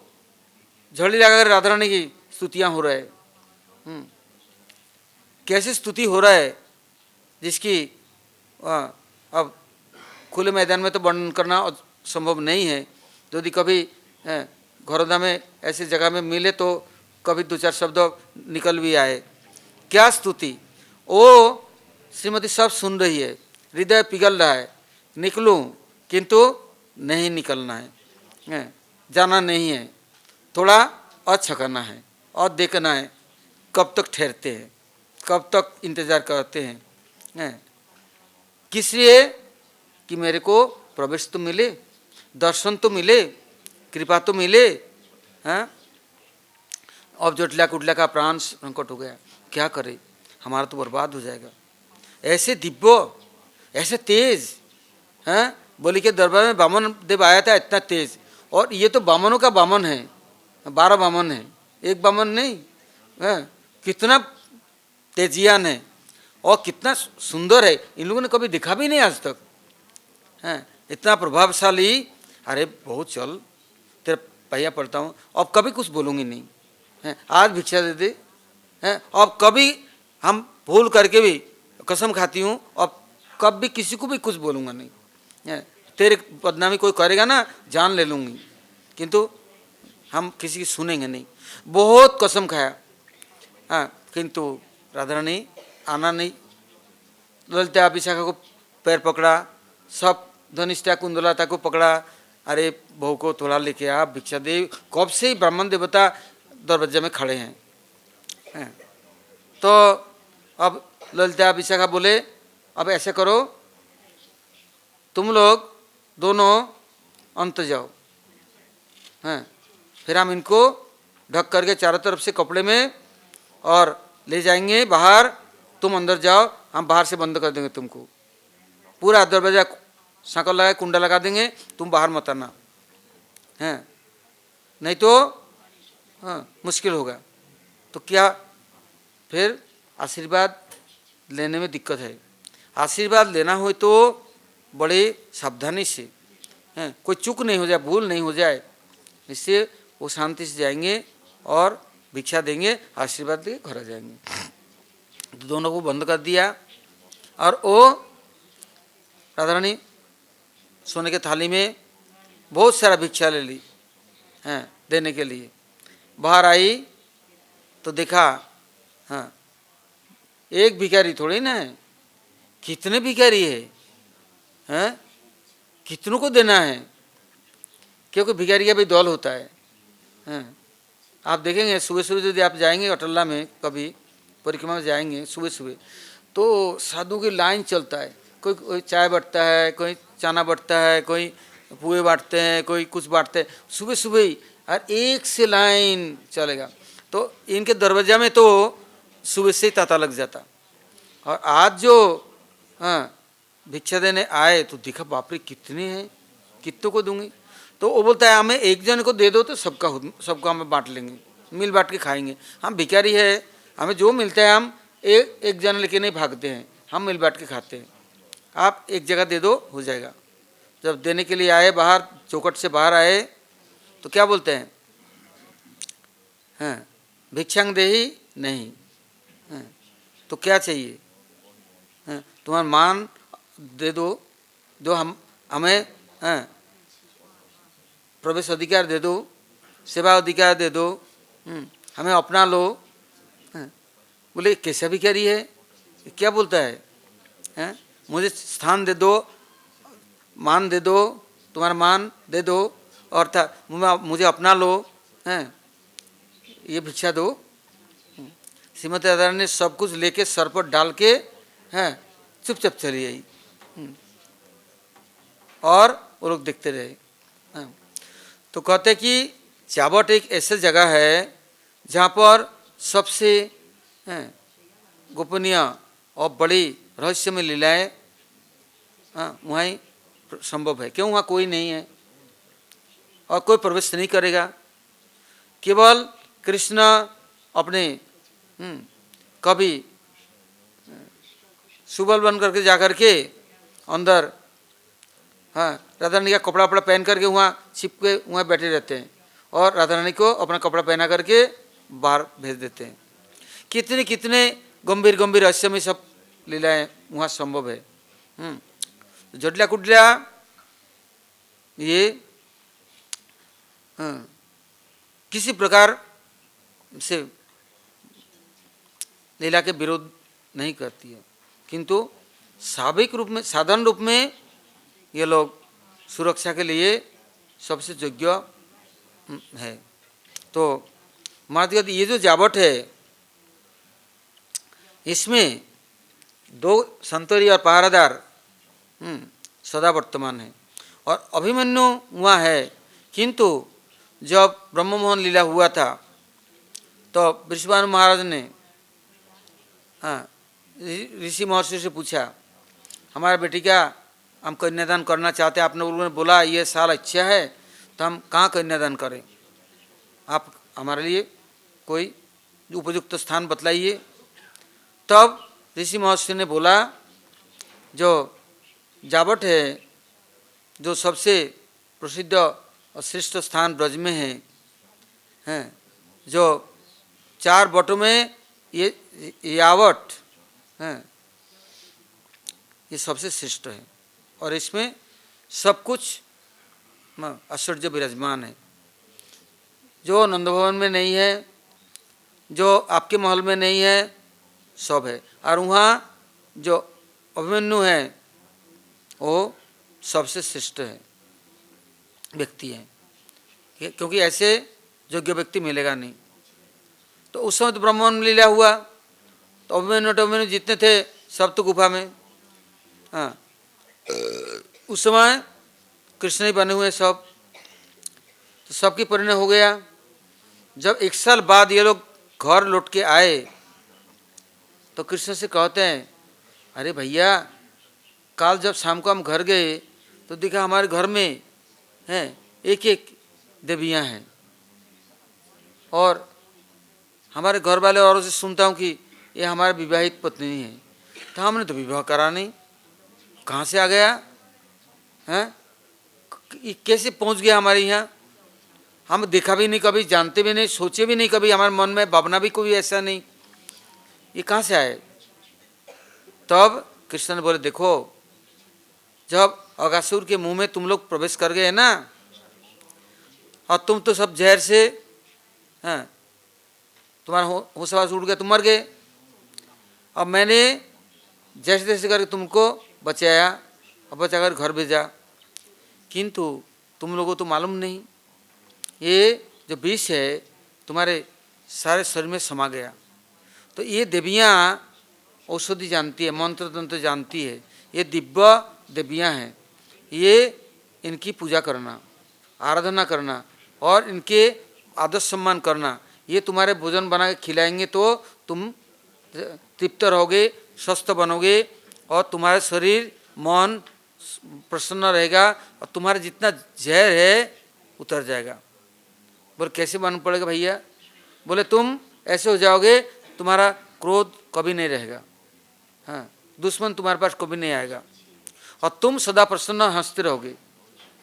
झड़ी लगाकर राधा रानी की स्तुतियाँ हो रहे हैं। कैसे स्तुति हो रहा है जिसकी अब खुले मैदान में तो वर्णन करना संभव नहीं है। यदि कभी घरोदा में ऐसी जगह में मिले तो कभी दो चार शब्द निकल भी आए। क्या स्तुति! ओ श्रीमती सब सुन रही है, हृदय पिघल रहा है, निकलूं किंतु नहीं निकलना है, जाना नहीं है, थोड़ा और छकाना है और देखना है कब तक ठहरते हैं, कब तक इंतज़ार करते हैं। किस लिए? कि मेरे को प्रवेश तो मिले, दर्शन तो मिले, कृपा तो मिले। हैं, अब जोटला कुटला का प्राण संकट हो गया, क्या करे, हमारा तो बर्बाद हो जाएगा। ऐसे दिव्य, ऐसे तेज, हैं, बोली के दरबार में बामन देव आया था, इतना तेज, और ये तो बामनों का बामन है, 12 बामन है, एक बामन नहीं है। कितना तेजियान है और कितना सुंदर है, इन लोगों ने कभी दिखा भी नहीं आज तक, हैं, इतना प्रभावशाली। अरे बहुत चल, तेरा पहिया पड़ता हूँ, अब कभी कुछ बोलूँगी नहीं, हैं, आज भिक्षा दे दे, हैं, अब कभी हम भूल करके भी कसम खाती हूँ, अब कभी किसी को भी कुछ बोलूँगा नहीं, हैं, तेरे बदनामी कोई करेगा ना जान ले लूँगी, किंतु हम किसी की सुनेंगे नहीं। बहुत कसम खाया, हाँ, किंतु राधा रानी आना नहीं। ललिता विशाखा को पैर पकड़ा, सब धनिष्ठा कुंदलता को पकड़ा, अरे बहू को थोड़ा लेके आ, भिक्षा दे। कब से ही ब्राह्मण देवता दरवाजे में खड़े हैं। तो अब ललिता विशाखा बोले अब ऐसे करो, तुम लोग दोनों अंत जाओ, हैं, फिर हम इनको ढक करके चारों तरफ से कपड़े में और ले जाएंगे बाहर, तुम अंदर जाओ, हम बाहर से बंद कर देंगे तुमको, पूरा दरवाजा सांकल लगा कुंडा लगा देंगे, तुम बाहर मत आना, हैं, नहीं तो हाँ मुश्किल होगा। तो क्या फिर आशीर्वाद लेने में दिक्कत है। आशीर्वाद लेना हो तो बड़े सावधानी से, हैं, कोई चूक नहीं हो जाए, भूल नहीं हो जाए, इससे वो शांति से जाएंगे और भिक्षा देंगे, आशीर्वाद लेके घर आ जाएंगे। तो दोनों को बंद कर दिया और वो राधा रानी सोने के थाली में बहुत सारा भिक्षा ले ली, हैं, देने के लिए। बाहर आई तो देखा, हाँ, एक भिखारी थोड़ी ना है, कितने भिखारी है, हैं, कितनों को देना है, क्योंकि भिखारी का भी दौल होता है। हैं, आप देखेंगे सुबह सुबह यदि आप जाएंगे अटल्ला में, कभी परिक्रमा में जाएंगे सुबह सुबह, तो साधु की लाइन चलता है, कोई चाय बांटता है, कोई चना बांटता है, कोई पुए बांटते हैं, कोई कुछ बांटते हैं, सुबह सुबह ही, और एक से लाइन चलेगा। तो इनके दरवाजा में तो सुबह से ही तांता लग जाता। और आज जो हाँ भिक्षा देने आए तो देखा बाप रे कितने हैं, कितनों को दूंगी। तो वो बोलता है हमें एक जन को दे दो तो सबका हमें बांट लेंगे, मिल बांट के खाएंगे। हम भिखारी है, हमें जो मिलता है हम एक जन लेके नहीं भागते हैं, हम मिल बांट के खाते हैं। आप एक जगह दे दो हो जाएगा। जब देने के लिए आए, बाहर चौखट से बाहर आए तो क्या बोलते हैं, हाँ भिक्षांग देही नहीं, हाँ, तो क्या चाहिए, हाँ, तुम्हारा मान दे दो, जो हमें हाँ, प्रवेश अधिकार दे दो, सेवा अधिकार दे दो, हमें अपना लो। हाँ, बोले कैसा भिखारी है, क्या बोलता है, हाँ, मुझे स्थान दे दो, मान दे दो, तुम्हारा मान दे दो, और था मुझे अपना लो, हैं ये भिक्षा दो। श्रीमती राधारानी ने सब कुछ लेके सर पर डाल के हैं चुपचाप चली आई, और वो लोग देखते रहे। हाँ। तो कहते कि जावट एक ऐसी जगह है जहाँ पर सबसे गोपनीय और बड़ी रहस्यमय लीलाएं वहीं संभव है। क्यों, वहाँ कोई नहीं है और कोई प्रवेश नहीं करेगा। केवल कृष्ण अपने कभी सुबल बन करके जाकर के अंदर, हाँ राधा रानी का कपड़ा वपड़ा पहन करके वहाँ छिप के वहाँ बैठे रहते हैं, और राधा रानी को अपना कपड़ा पहना करके बाहर भेज देते हैं। कितने कितने गंभीर गंभीर रहस्य में सब लीलाएं वहाँ संभव है। जटला कुटला ये किसी प्रकार से लीला के विरोध नहीं करती है, किंतु स्वाभाविक रूप में, साधारण रूप में ये लोग सुरक्षा के लिए सबसे योग्य है। तो महाराज ये जो जावट है इसमें दो संतरी और पहरादार सदा वर्तमान है, और अभिमन्यु वहाँ है। किंतु जब ब्रह्ममोहन लीला हुआ था तो वृषभानु महाराज ने ऋषि महर्षि से पूछा, हमारे बेटी का हम कन्यादान करना चाहते हैं। आपने लोगों ने बोला ये साल अच्छा है, तो हम कहाँ कन्यादान करें, आप हमारे लिए कोई उपयुक्त स्थान बतलाइए। तब ऋषि महर्षि ने बोला, जो जावट है, जो सबसे प्रसिद्ध और श्रेष्ठ स्थान ब्रज में है, हैं जो 4 बटों में ये यावट हैं, ये सबसे श्रेष्ठ है, और इसमें सब कुछ ऐश्वर्य विराजमान है। जो नंद भवन में नहीं है, जो आपके महल में नहीं है, सब है। और वहाँ जो अभिमन्यु है वो सबसे श्रेष्ठ है व्यक्ति है, क्योंकि ऐसे योग्य व्यक्ति मिलेगा नहीं। तो उस समय तो ब्रह्मोन्नयन लीला हुआ, तो अभिमन्यु जितने थे सब तो गुफा में, हाँ उस समय कृष्ण ही बने हुए सब, तो सबकी परिणय हो गया। जब 1 साल बाद ये लोग घर लौट के आए तो कृष्ण से कहते हैं, अरे भैया कल जब शाम को हम घर गए तो देखा हमारे घर में हैं एक एक देवियाँ हैं, और हमारे घर वाले औरों से सुनता हूँ कि ये हमारे विवाहित पत्नी है। तो हमने तो विवाह करा नहीं, कहाँ से आ गया हैं, कैसे पहुँच गया हमारे यहाँ, हम देखा भी नहीं कभी, जानते भी नहीं, सोचे भी नहीं कभी, हमारे मन में भावना भी कोई ऐसा नहीं, ये कहाँ से आए। तब कृष्ण ने बोले, देखो जब अगासुर के मुंह में तुम लोग प्रवेश कर गए ना, और तुम तो सब जहर से हैं तुम्हारा होशवास उड़ गया, तुम मर गए। अब मैंने जैसे तैसे करके तुमको बचाया और बचाकर घर भेजा, किंतु तुम लोगों को तो मालूम नहीं ये जो विष है तुम्हारे सारे शरीर में समा गया। तो ये देवियाँ औषधि जानती है, मंत्र तंत्र जानती है, ये दिव्य देवियाँ हैं, ये इनकी पूजा करना, आराधना करना और इनके आदर सम्मान करना। ये तुम्हारे भोजन बना के खिलाएंगे तो तुम तृप्त रहोगे, स्वस्थ बनोगे और तुम्हारा शरीर मन प्रसन्न रहेगा और तुम्हारा जितना जहर है उतर जाएगा। बोले कैसे मालूम पड़ेगा भैया? बोले तुम ऐसे हो जाओगे, तुम्हारा क्रोध कभी नहीं रहेगा, हाँ, दुश्मन तुम्हारे पास कभी नहीं आएगा और तुम सदा प्रसन्न हंसते रहोगे,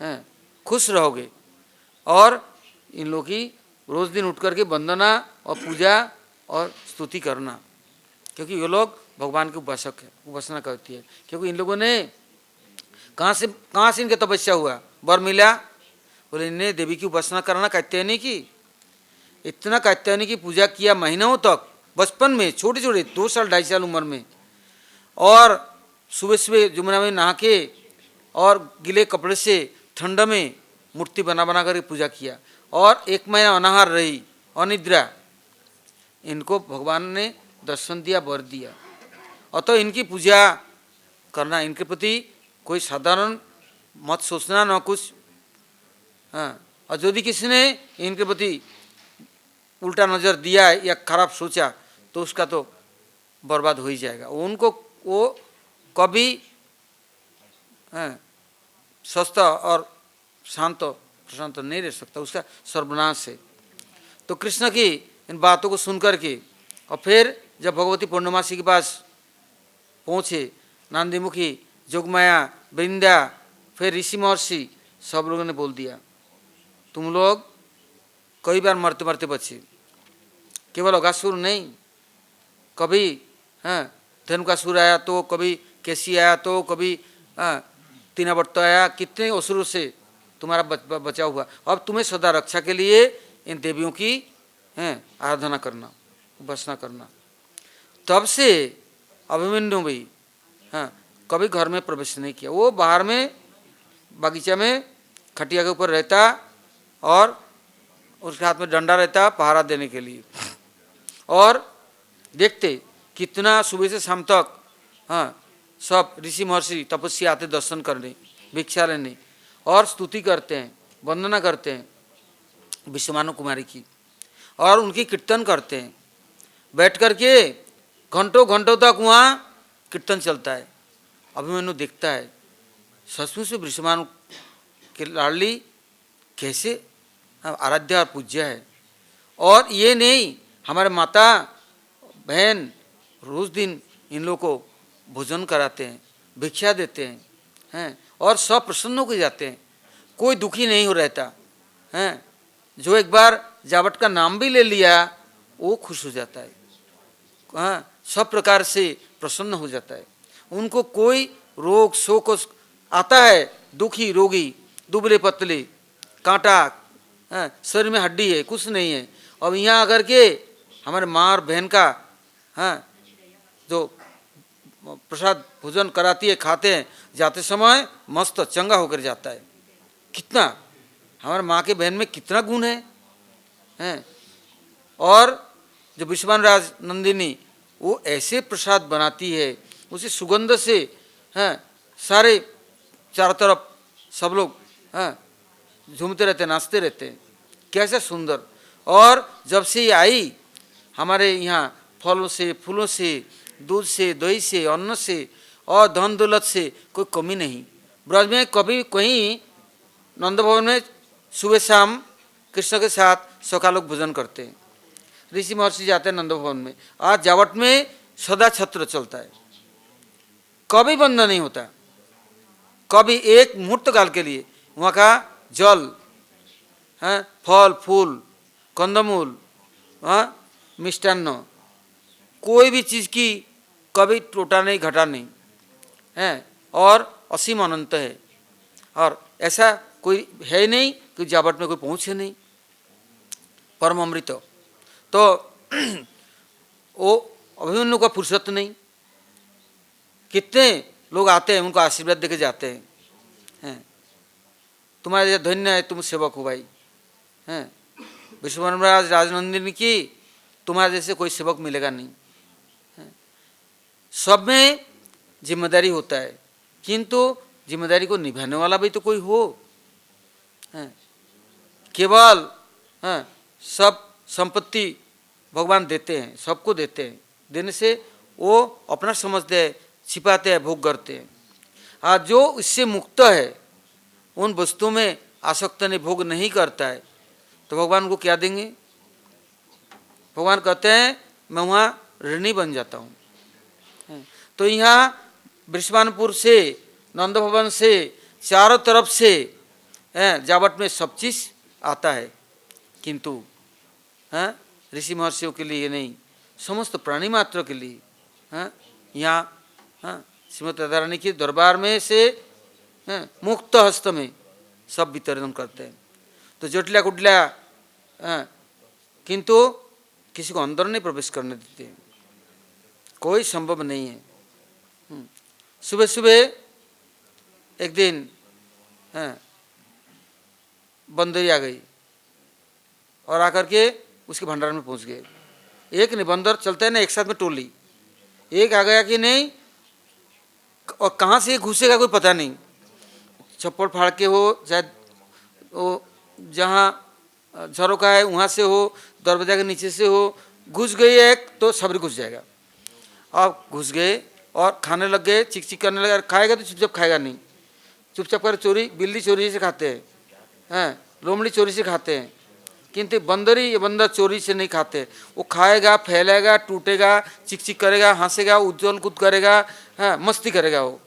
हैं, खुश रहोगे। और इन लोगों की रोज दिन उठ करके वंदना और पूजा और स्तुति करना, क्योंकि ये लोग भगवान के उपासक है, उपासना करती है। क्योंकि इन लोगों ने कहाँ से इनके तपस्या हुआ, वर मिला? बोले इन्हें देवी की उपासना करना, कात्यायनी की। इतना कात्यायनी की पूजा किया महीनों तक, बचपन में छोटे छोटे 2 साल 2.5 साल उम्र में। और सुबह सुबह जमुना में नहा के और गीले कपड़े से ठंड में मूर्ति बना बना करके पूजा किया और 1 महीना अनाहार रही, अनिद्रा। इनको भगवान ने दर्शन दिया, वर दिया। अतः इनकी पूजा करना, इनके प्रति कोई साधारण मत सोचना ना कुछ, हाँ। और यदि किसी ने इनके प्रति उल्टा नज़र दिया या खराब सोचा तो उसका तो बर्बाद हो ही जाएगा। उनको वो कभी स्वस्थ और शांत प्रशांत नहीं रह सकता, उसका सर्वनाश है। तो कृष्ण की इन बातों को सुनकर के और फिर जब भगवती पूर्णमासी के पास पहुँचे, नांदीमुखी, जोगमाया, वृंदा, फिर ऋषि महर्षि, सब लोगों ने बोल दिया तुम लोग कई बार मरते मरते बचे, केवल अगासुर नहीं, कभी धनुकासुर आया तो, कभी केसी आया तो, कभी तीनावर्त आया, कितने असुरों से तुम्हारा बचाव हुआ। अब तुम्हें सदा रक्षा के लिए इन देवियों की आराधना करना, उपासना करना। तब से अभिमन्यु भी कभी घर में प्रवेश नहीं किया। वो बाहर में बगीचा में खटिया के ऊपर रहता और उसके हाथ में डंडा रहता पहरा देने के लिए। और देखते कितना सुबह से शाम तक सब ऋषि महर्षि तपस्या आते दर्शन करने, भिक्षा लेने और स्तुति करते हैं, वंदना करते हैं विश्वमानु कुमारी की, और उनकी कीर्तन करते हैं। बैठ करके घंटों घंटों तक वहाँ कीर्तन चलता है। अभिमन्यु देखता है सचमुच से विश्वमानु के लाडली कैसे आराध्या और पूज्य है। और ये नहीं, हमारे माता बहन रोज दिन इन लोगों को भोजन कराते हैं, भिक्षा देते हैं और सब प्रसन्न हो जाते हैं, कोई दुखी नहीं हो रहता हैं। जो एक बार जावट का नाम भी ले लिया वो खुश हो जाता है, हाँ, सब प्रकार से प्रसन्न हो जाता है। उनको कोई रोग शोक आता है, दुखी रोगी, दुबले पतले, कांटा, शरीर में हड्डी है, कुछ नहीं है। अब यहाँ आकर के हमारे माँ और बहन का जो प्रसाद भोजन कराती है, खाते हैं, जाते समय मस्त चंगा होकर जाता है। कितना हमारे माँ के बहन में कितना गुण है। और जो विश्वमान राज नंदिनी वो ऐसे प्रसाद बनाती है, उसी सुगंध से सारे चारों तरफ सब लोग झूमते रहते, नाचते रहते हैं, कैसे सुंदर। और जब से ये आई हमारे यहाँ फलों से, फूलों से, दूध से, दही से, अन्न से और धन दौलत से कोई कमी नहीं। ब्रज में कभी कहीं नंद भवन में सुबह शाम कृष्ण के साथ सखा लोग भोजन करते हैं, ऋषि महर्षि जाते हैं नंद भवन में। आज जावट में सदा छत्र चलता है, कभी बंद नहीं होता। कभी एक मुहूर्त काल के लिए वहाँ का जल, फल फूल, कंदमूल, मिष्टान्न, कोई भी चीज़ की कभी टोटा नहीं, घटा नहीं है, और असीम अनंत है। और ऐसा कोई है नहीं कि जावट में कोई पहुँचे नहीं, परम अमृत। तो वो अभिमन्यु का फुर्सत नहीं, कितने लोग आते हैं उनको आशीर्वाद देके जाते हैं, तुम्हारे जैसे धन्य है तुम सेवक हो भाई, हैं विश्वमराज राजनंदिनी की तुम्हारे जैसे कोई सेवक मिलेगा नहीं। सब में जिम्मेदारी होता है, किंतु जिम्मेदारी को निभाने वाला भी तो कोई हो। केवल सब संपत्ति भगवान देते हैं, सबको देते हैं, देने से वो अपना समझते हैं, छिपाते हैं, भोग करते हैं। आज जो इससे मुक्त है, उन वस्तुओं में आसक्त नहीं, भोग नहीं करता है, तो भगवान को क्या देंगे? भगवान कहते हैं मैं वहाँ ऋणी बन जाता हूँ। तो यहाँ बृषभानुपुर से, नंद भवन से, चारों तरफ से जावट में सब चीज़ आता है, किंतु ऋषि महर्षियों के लिए नहीं, समस्त प्राणी मात्र के लिए यहाँ श्रीमती राधा रानी के दरबार में से मुक्त हस्त में सब वितरण करते हैं। तो जटिला कुटिला किंतु किसी को अंदर नहीं प्रवेश करने देते, कोई संभव नहीं है। सुबह सुबह एक दिन बंदरी आ गई और आकर के उसके भंडार में पहुंच गए। एक नहीं, बंदर चलते हैं ना एक साथ में टोली, एक आ गया कि नहीं, और कहाँ से घुसेगा कोई पता नहीं, छप्पड़ फाड़ के हो, शायद वो जहाँ झरोका है वहाँ से हो, दरवाजा के नीचे से हो, घुस गई एक तो सबरी घुस जाएगा। अब घुस गए और खाने लग गए, चिक चिक करने लगे। खाएगा तो चुपचाप खाएगा नहीं, चुपचाप कर चोरी, बिल्ली चोरी से खाते हैं, लोमड़ी चोरी से खाते हैं, किंतु बंदरी, ये बंदर चोरी से नहीं खाते। वो खाएगा, फैलेगा, टूटेगा, चिक चिक करेगा, हंसेगा, उछल कूद करेगा, मस्ती करेगा। वो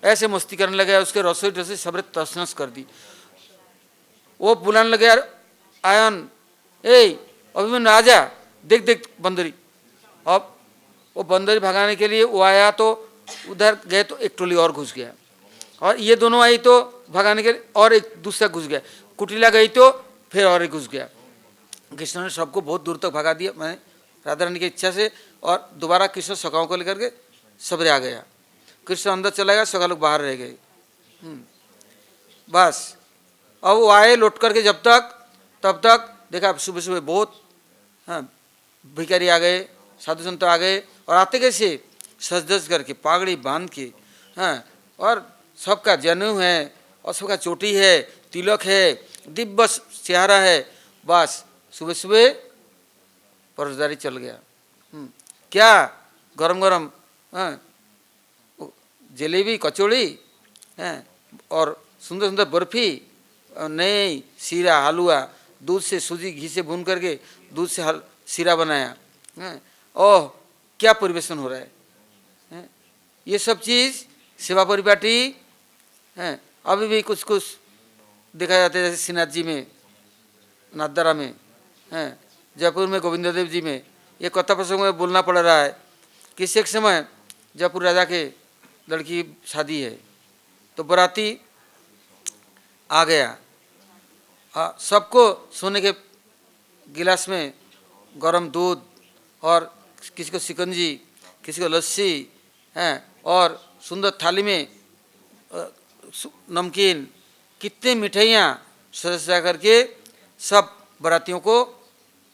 ऐसे मस्ती करने लगा, उसके रसोई रसोई सबरे तसनस कर दी। वो बुलाने लगे, यार आयन, अभिमन्यु आ जा, देख देख बंदरी। अब वो बंदरी भगाने के लिए वो आया तो उधर गए तो एक टोली और घुस गया, और ये दोनों आई तो भगाने के लिए और एक दूसरा घुस गया, कुटिला गई तो फिर और एक घुस गया। कृष्ण ने सबको बहुत दूर तक भगा दिया, मैं राधा रानी की इच्छा से, और दोबारा कृष्ण सखाओं को लेकर के सबरे आ गया। कृष्ण अंदर चला गया, सखा लोग बाहर रह गए। बस अब वो आए लौट करके, जब तक तब तक देखा सुबह सुबह बहुत भिखारी आ गए, साधु संत आ गए, और आते कैसे सज धज करके, पागड़ी बांध के, और सबका जनेऊ है, और सबका चोटी है, तिलक है, दिव्य चेहरा है। बस सुबह सुबह परसदारी चल गया। क्या गरम गरम जलेबी, कचौड़ी, और सुंदर सुंदर बर्फी, नई सीरा, हलवा, दूध से सूजी घी से भून करके दूध से सीरा बनाया। ओह क्या परिवेशन हो रहा है। ये सब चीज़ सेवा परिपाटी अभी भी कुछ कुछ देखा जाता है, जैसे श्रीनाथ जी में, नाथद्वारा में, जयपुर में गोविंद देव जी में। ये कथा प्रसंग में बोलना पड़ रहा है कि एक समय जयपुर राजा के लड़की शादी है, तो बराती आ गया, सबको सोने के गिलास में गरम दूध, और किसी को शिकंजी, किसी को लस्सी, और सुंदर थाली में नमकीन, कितने मिठाइयाँ सजा करके सब बरातियों को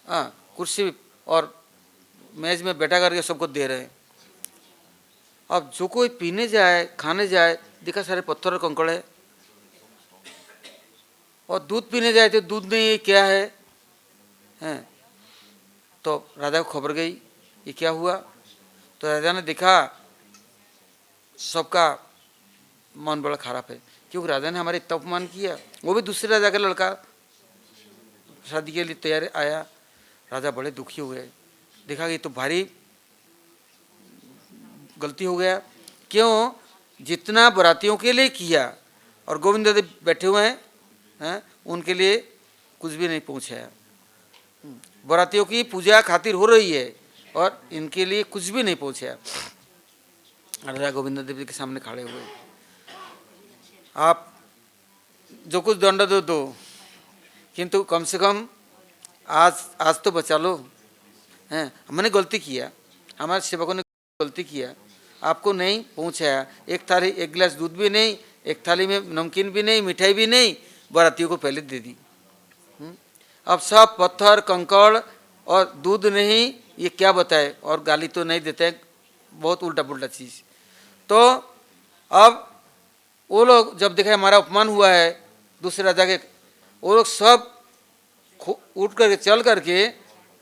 कुर्सी और मेज में बैठा करके सबको दे रहे हैं। अब जो कोई पीने जाए, खाने जाए, देखा सारे पत्थर और कंकड़ है, और दूध पीने जाए तो दूध नहीं, ये क्या है, तो राजा को खबर गई ये क्या हुआ। तो राजा ने देखा सबका मन बड़ा खराब है, क्योंकि राजा ने हमारे इतना अपमान किया। वो भी दूसरे राजा का लड़का शादी के लिए तैयार आया। राजा बड़े दुखी हुए, देखा कि तो भारी गलती हो गया। क्यों? जितना बरातियों के लिए किया, और गोविंद देव बैठे हुए हैं, उनके लिए कुछ भी नहीं पहुँचाया। बरातियों की पूजा खातिर हो रही है, और इनके लिए कुछ भी नहीं पहुँचाया। राजा गोविंद देव जी के सामने खड़े हुए, आप जो कुछ दंड दो दो, किंतु कम से कम आज तो बचा लो। हमने गलती किया, हमारे सेवकों ने गलती किया, आपको नहीं पहुँचाया। एक थाली, एक गिलास दूध भी नहीं, एक थाली में नमकीन भी नहीं, मिठाई भी नहीं, बरातियों को पहले दे दी। अब सब पत्थर कंकड़ और दूध नहीं, ये क्या बताए, और गाली तो नहीं देते हैं, बहुत उल्टा पुल्टा चीज़। तो अब वो लोग जब देखा हमारा अपमान हुआ है दूसरे राजा के, वो लोग सब उठ करके चल करके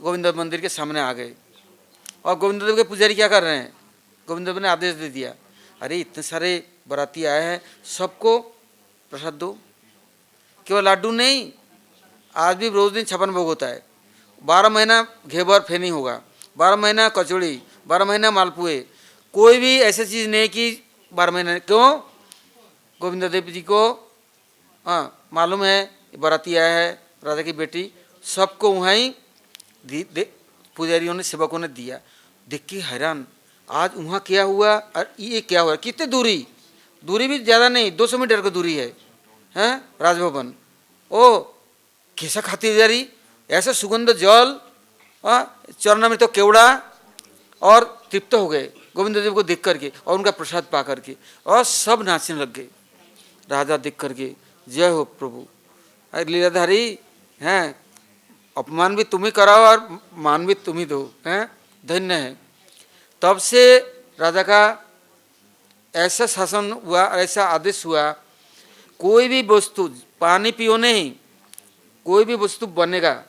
गोविंद देव मंदिर के सामने आ गए। और गोविंद देव के पुजारी क्या कर रहे हैं, गोविंद देव ने आदेश दे दिया, अरे इतने सारे बाराती आए हैं, सबको प्रसाद दो। केवल लड्डू नहीं, आज भी रोज दिन 56 भोग होता है। 12 महीना घेवर फेनी होगा, 12 महीना कचौड़ी, 12 महीना मालपुए। कोई भी ऐसी चीज़ नहीं कि 12 महीने। क्यों? गोविंद देव जी को मालूम है बाराती आया है, राजा की बेटी, सबको वहाँ ही पुजारियों ने, सेवकों ने दिया। देख के हैरान, आज वहाँ क्या हुआ और ये क्या हुआ। कितने दूरी भी ज़्यादा नहीं, 200 मीटर की दूरी है, हैं राजभवन। ओ कैसा खातिरदारी, ऐसा सुगंध जल, चरण में तो केवड़ा, और तृप्त हो गए गोविंद देव को देख करके और उनका प्रसाद पा करके, और सब नाचने लग गए। राजा देख करके, जय हो प्रभु, लीलाधारी हैं, अपमान भी तुम ही कराओ और मान भी तुम ही दो, हैं, धन्य है। तब से राजा का ऐसा शासन हुआ, ऐसा आदेश हुआ, कोई भी वस्तु, पानी पियो नहीं, कोई भी वस्तु बनेगा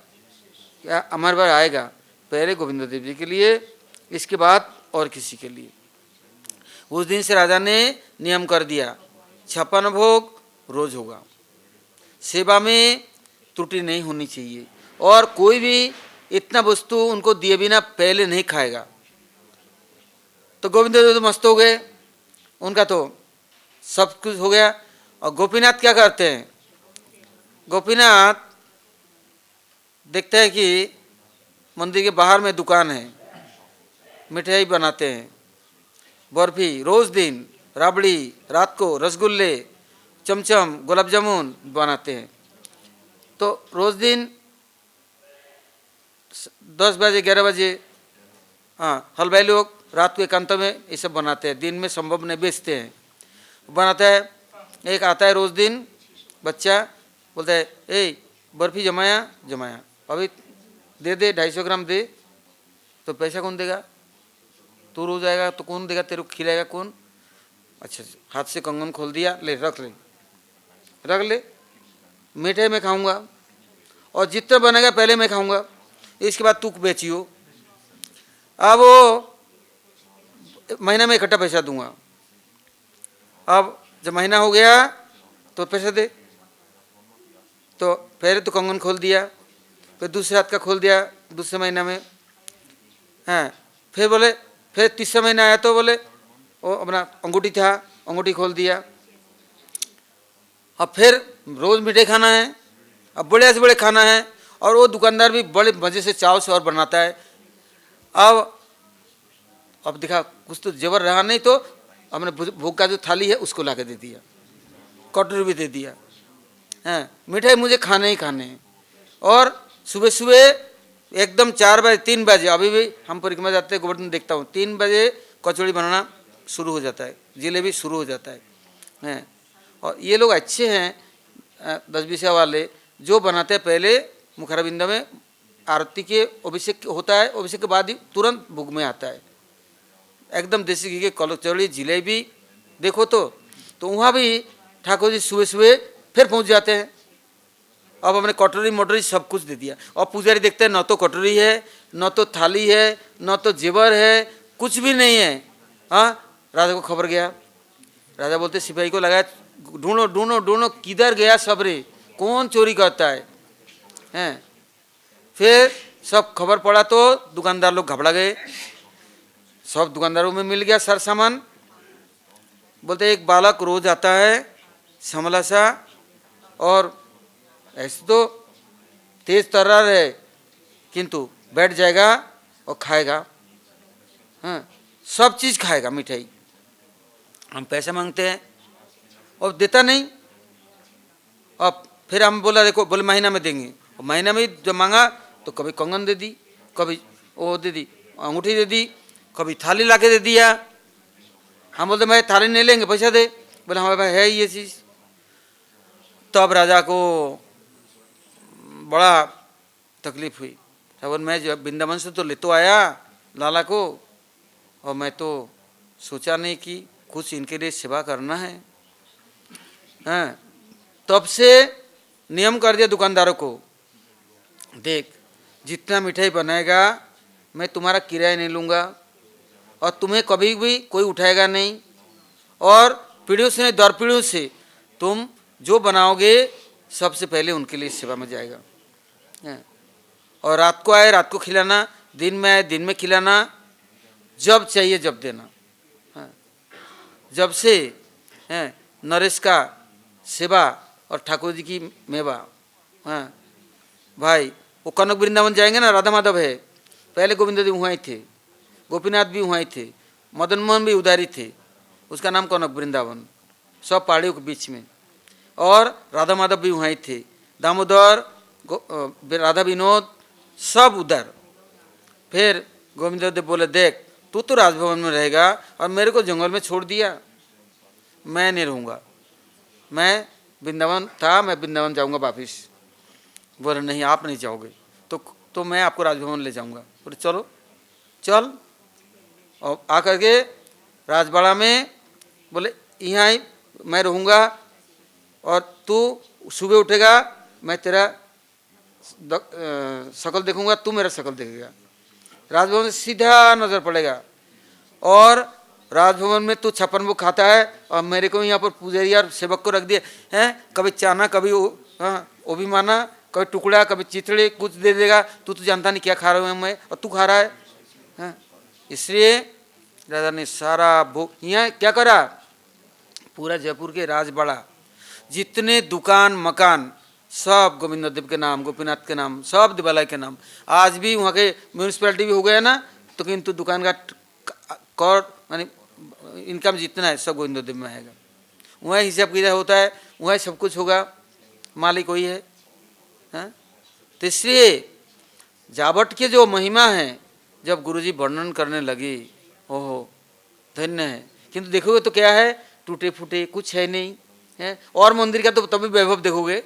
या हमारे पास आएगा, पहले गोविंद देव जी के लिए, इसके बाद और किसी के लिए। उस दिन से राजा ने नियम कर दिया, 56 भोग रोज होगा, सेवा में त्रुटि नहीं होनी चाहिए, और कोई भी इतना वस्तु उनको दिए बिना पहले नहीं खाएगा। तो गोविंद देव तो मस्त हो गए, उनका तो सब कुछ हो गया। और गोपीनाथ क्या करते हैं? गोपीनाथ देखते हैं कि मंदिर के बाहर में दुकान है, मिठाई बनाते हैं, बर्फी रोज दिन, राबड़ी, रात को रसगुल्ले, चमचम, गुलाब जामुन बनाते हैं। तो रोज दिन 10 बजे 11 बजे हलवाई लोग रात को एकांत में ये सब बनाते हैं, दिन में संभव नहीं, बेचते हैं, बनाता है। एक आता है रोज दिन बच्चा, बोलता है ए बर्फी जमाया, अभी दे 250 ग्राम दे। तो पैसा कौन देगा? तू रोज आएगा तो कौन देगा, तेरे को खिलाएगा कौन? अच्छा, हाथ से कंगन खोल दिया, ले रख ले, मीठे में खाऊंगा, और जितना बनेगा पहले मैं खाऊंगा, इसके बाद तू बेचियो। अब वो महीना में इकट्ठा पैसा दूंगा। अब जब महीना हो गया तो पैसा दे। तो पहले तो कंगन खोल दिया, फिर दूसरे हाथ का खोल दिया दूसरे महीना में, हाँ, फिर बोले, फिर तीसरा महीना आया तो बोले वो अपना अंगूठी था, अंगूठी खोल दिया। अब फिर रोज मिठाई खाना है, अब बड़े से बड़े खाना है, और वो दुकानदार भी बड़े मज़े से चाव से और बनाता है। अब देखा कुछ तो जेवर रहा नहीं, तो हमने भोग का जो थाली है उसको ला के दे दिया, कटोरी भी दे दिया, हैं, मिठाई मुझे खाने ही खाने हैं। और सुबह सुबह एकदम 4 बजे 3 बजे, अभी भी हम परिक्रमा जाते हैं गोवर्धन देखता हूँ, 3 बजे कचौड़ी बनाना शुरू हो जाता है, जिलेबी शुरू हो जाता है, हैं। और ये लोग अच्छे हैं 10-20 वाले, जो बनाते हैं पहले मुखराबिंद में आरती के अभिषेक होता है, अभिषेक के बाद ही तुरंत भोग में आता है, एकदम देसी घी के कचौड़ी जिलेबी देखो तो वहाँ भी ठाकुर जी सुबह सुबह फिर पहुँच जाते हैं। अब हमने कटोरी मोटरी सब कुछ दे दिया, और पुजारी देखते हैं न तो कटोरी है, न तो थाली है, न तो जेवर है, कुछ भी नहीं है। हाँ, राजा को खबर गया, राजा बोलते सिपाही को लगाया, ढूंढो ढूंढो ढूंढो, किधर गया सबरे, कौन चोरी करता है, हैं। फिर सब खबर पड़ा तो दुकानदार लोग घबरा गए, सब दुकानदारों में मिल गया सर सामान। बोलते एक बालक रोज आता है संभला सा, और ऐसे तो तेज तर्रार है, किंतु बैठ जाएगा और खाएगा, हाँ, सब चीज़ खाएगा, मिठाई। हम पैसे मांगते हैं और देता नहीं। अब फिर हम बोला देखो, बोले महीना में देंगे, और महीना में जब मांगा तो कभी कंगन दे दी, कभी वो दे दी, अंगूठी दे दी, कभी थाली ला के दे दिया। हम बोलते मैं थाली नहीं लेंगे, पैसा दे। बोले हमारे पास है ये चीज़। तब राजा को बड़ा तकलीफ हुई, तब मैं जब वृंदावन से तो ले तो आया लाला को, और मैं तो सोचा नहीं कि कुछ इनके लिए सेवा करना है, हाँ। तब से नियम कर दिया दुकानदारों को, देख जितना मिठाई बनाएगा मैं तुम्हारा किराया नहीं लूँगा, और तुम्हें कभी भी कोई उठाएगा नहीं, और पीढ़ियों से नहीं, दर पीढ़ियों से तुम जो बनाओगे सबसे पहले उनके लिए सेवा में जाएगा। और रात को आए रात को खिलाना, दिन में आए दिन में खिलाना, जब चाहिए जब देना। जब से नरेश का सेवा और ठाकुर जी की मेवा। भाई वो कनक वृंदावन जाएंगे ना, राधा माधव है, पहले गोविंद देव वहाँ ही थे, गोपीनाथ भी वहाँ ही थे, मदन मोहन भी उधारी थे, उसका नाम कनक वृंदावन, सब पहाड़ियों के बीच में। और राधा माधव भी वहाँ ही थे, दामोदर, राधा विनोद, सब उधर। फिर गोविंद देव बोले देख तू तो राजभवन में रहेगा और मेरे को जंगल में छोड़ दिया, मैं नहीं रहूँगा, मैं वृंदावन था, मैं वृंदावन जाऊँगा वापिस। बोले नहीं आप नहीं जाओगे तो मैं आपको राजभवन ले जाऊँगा। बोले चलो चल। और आकर के राजबाड़ा में बोले यहाँ ही मैं रहूँगा और तू सुबह उठेगा मैं तेरा शकल देखूँगा, तू मेरा शकल देखेगा। राजभवन से सीधा नज़र पड़ेगा और राजभवन में तू 56 भोग खाता है और मेरे को यहाँ पर पुजारी और सेवक को रख दिया है, कभी चाना कभी वो भी माना, कभी टुकड़ा कभी चितड़े कुछ दे देगा, तू तो जानता नहीं क्या खा रहा हूँ मैं और तू खा रहा है। इसलिए राजा ने सारा भोग यहाँ क्या करा, पूरा जयपुर के राजबाड़ा जितने दुकान मकान सब गोविंद देव के नाम, गोपीनाथ के नाम, सब दिवालय के नाम। आज भी वहाँ के म्यूनिसिपैलिटी भी हो गया ना, तो किंतु दुकान का कर मानी इनकम जितना है सब गोविंद देव में आएगा। वहाँ हिसाब किताब होता है, वहाँ सब कुछ होगा, मालिक वही है। तो इसलिए जावट के जो महिमा है जब गुरुजी वर्णन करने लगी, ओहो धन्य है। किंतु देखोगे तो क्या है, टूटे फूटे कुछ है नहीं है। और मंदिर का तो तभी वैभव देखोगे,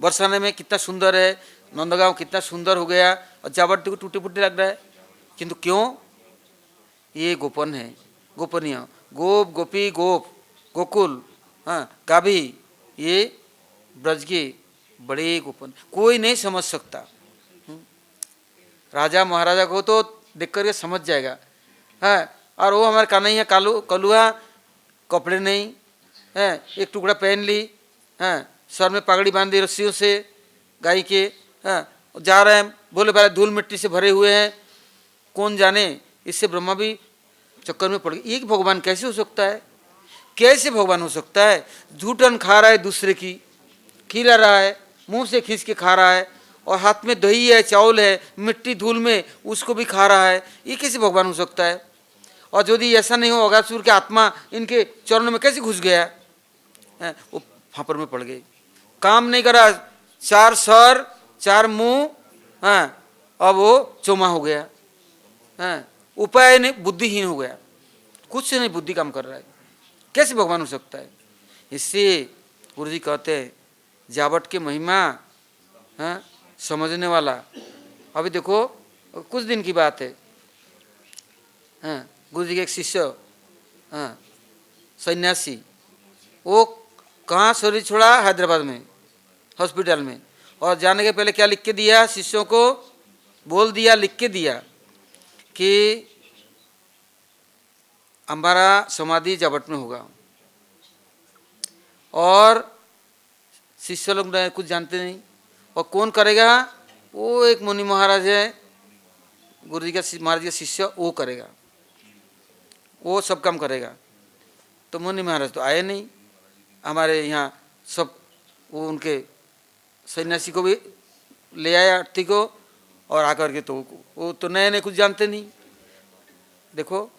बरसाने में कितना सुंदर है, नंदगांव कितना सुंदर हो गया, और जावट देखो टूटे फूटे लग रहा है। किंतु क्यों, ये गोपन है, गोपनीय, गोप गोपी गोप गोकुल गाभी, ये ब्रज के बड़े गोपन, कोई नहीं समझ सकता। राजा महाराजा को तो देख करके समझ जाएगा। और वो हमारे कन्हैया कलुआ, कपड़े नहीं है, एक टुकड़ा पहन ली, सर में पगड़ी बांध दी रस्सियों से गाय के, जा रहे हैं, बोले भाई धूल मिट्टी से भरे हुए हैं, कौन जाने, इससे ब्रह्मा भी चक्कर में पड़ गए। एक भगवान कैसे हो सकता है, कैसे भगवान हो सकता है, झूठन खा रहा है दूसरे की, खिला रहा है, मुंह से खींच के खा रहा है, और हाथ में दही है चावल है मिट्टी धूल में उसको भी खा रहा है, ये कैसे भगवान हो सकता है। और यदि ऐसा नहीं हो, अगासुर के आत्मा इनके चरणों में कैसे घुस गया, वो फापर में पड़ गए, काम नहीं करा, 4 सर 4 मुंह, अब वो चोमा हो गया, उपाय नहीं, बुद्धिहीन हो गया, कुछ नहीं बुद्धि काम कर रहा है, कैसे भगवान हो सकता है। इससे गुरु जी कहते हैं जावट की महिमा समझने वाला। अभी देखो कुछ दिन की बात है, गुरु जी के एक शिष्य सन्यासी, वो कहाँ शरीर छोड़ा, हैदराबाद में हॉस्पिटल में, और जाने के पहले क्या लिख के दिया, शिष्यों को बोल दिया, लिख के दिया कि हमारा समाधि जावट में होगा। और शिष्य लोग कुछ जानते नहीं, और कौन करेगा, वो एक मुनि महाराज है, गुरु जी का महाराज का शिष्य, वो करेगा, वो सब काम करेगा। तो मुनि महाराज तो आए नहीं हमारे यहाँ, सब वो उनके सन्यासी को भी ले आया अर्थी को, और आकर के तो वो तो नए नए कुछ जानते नहीं, देखो।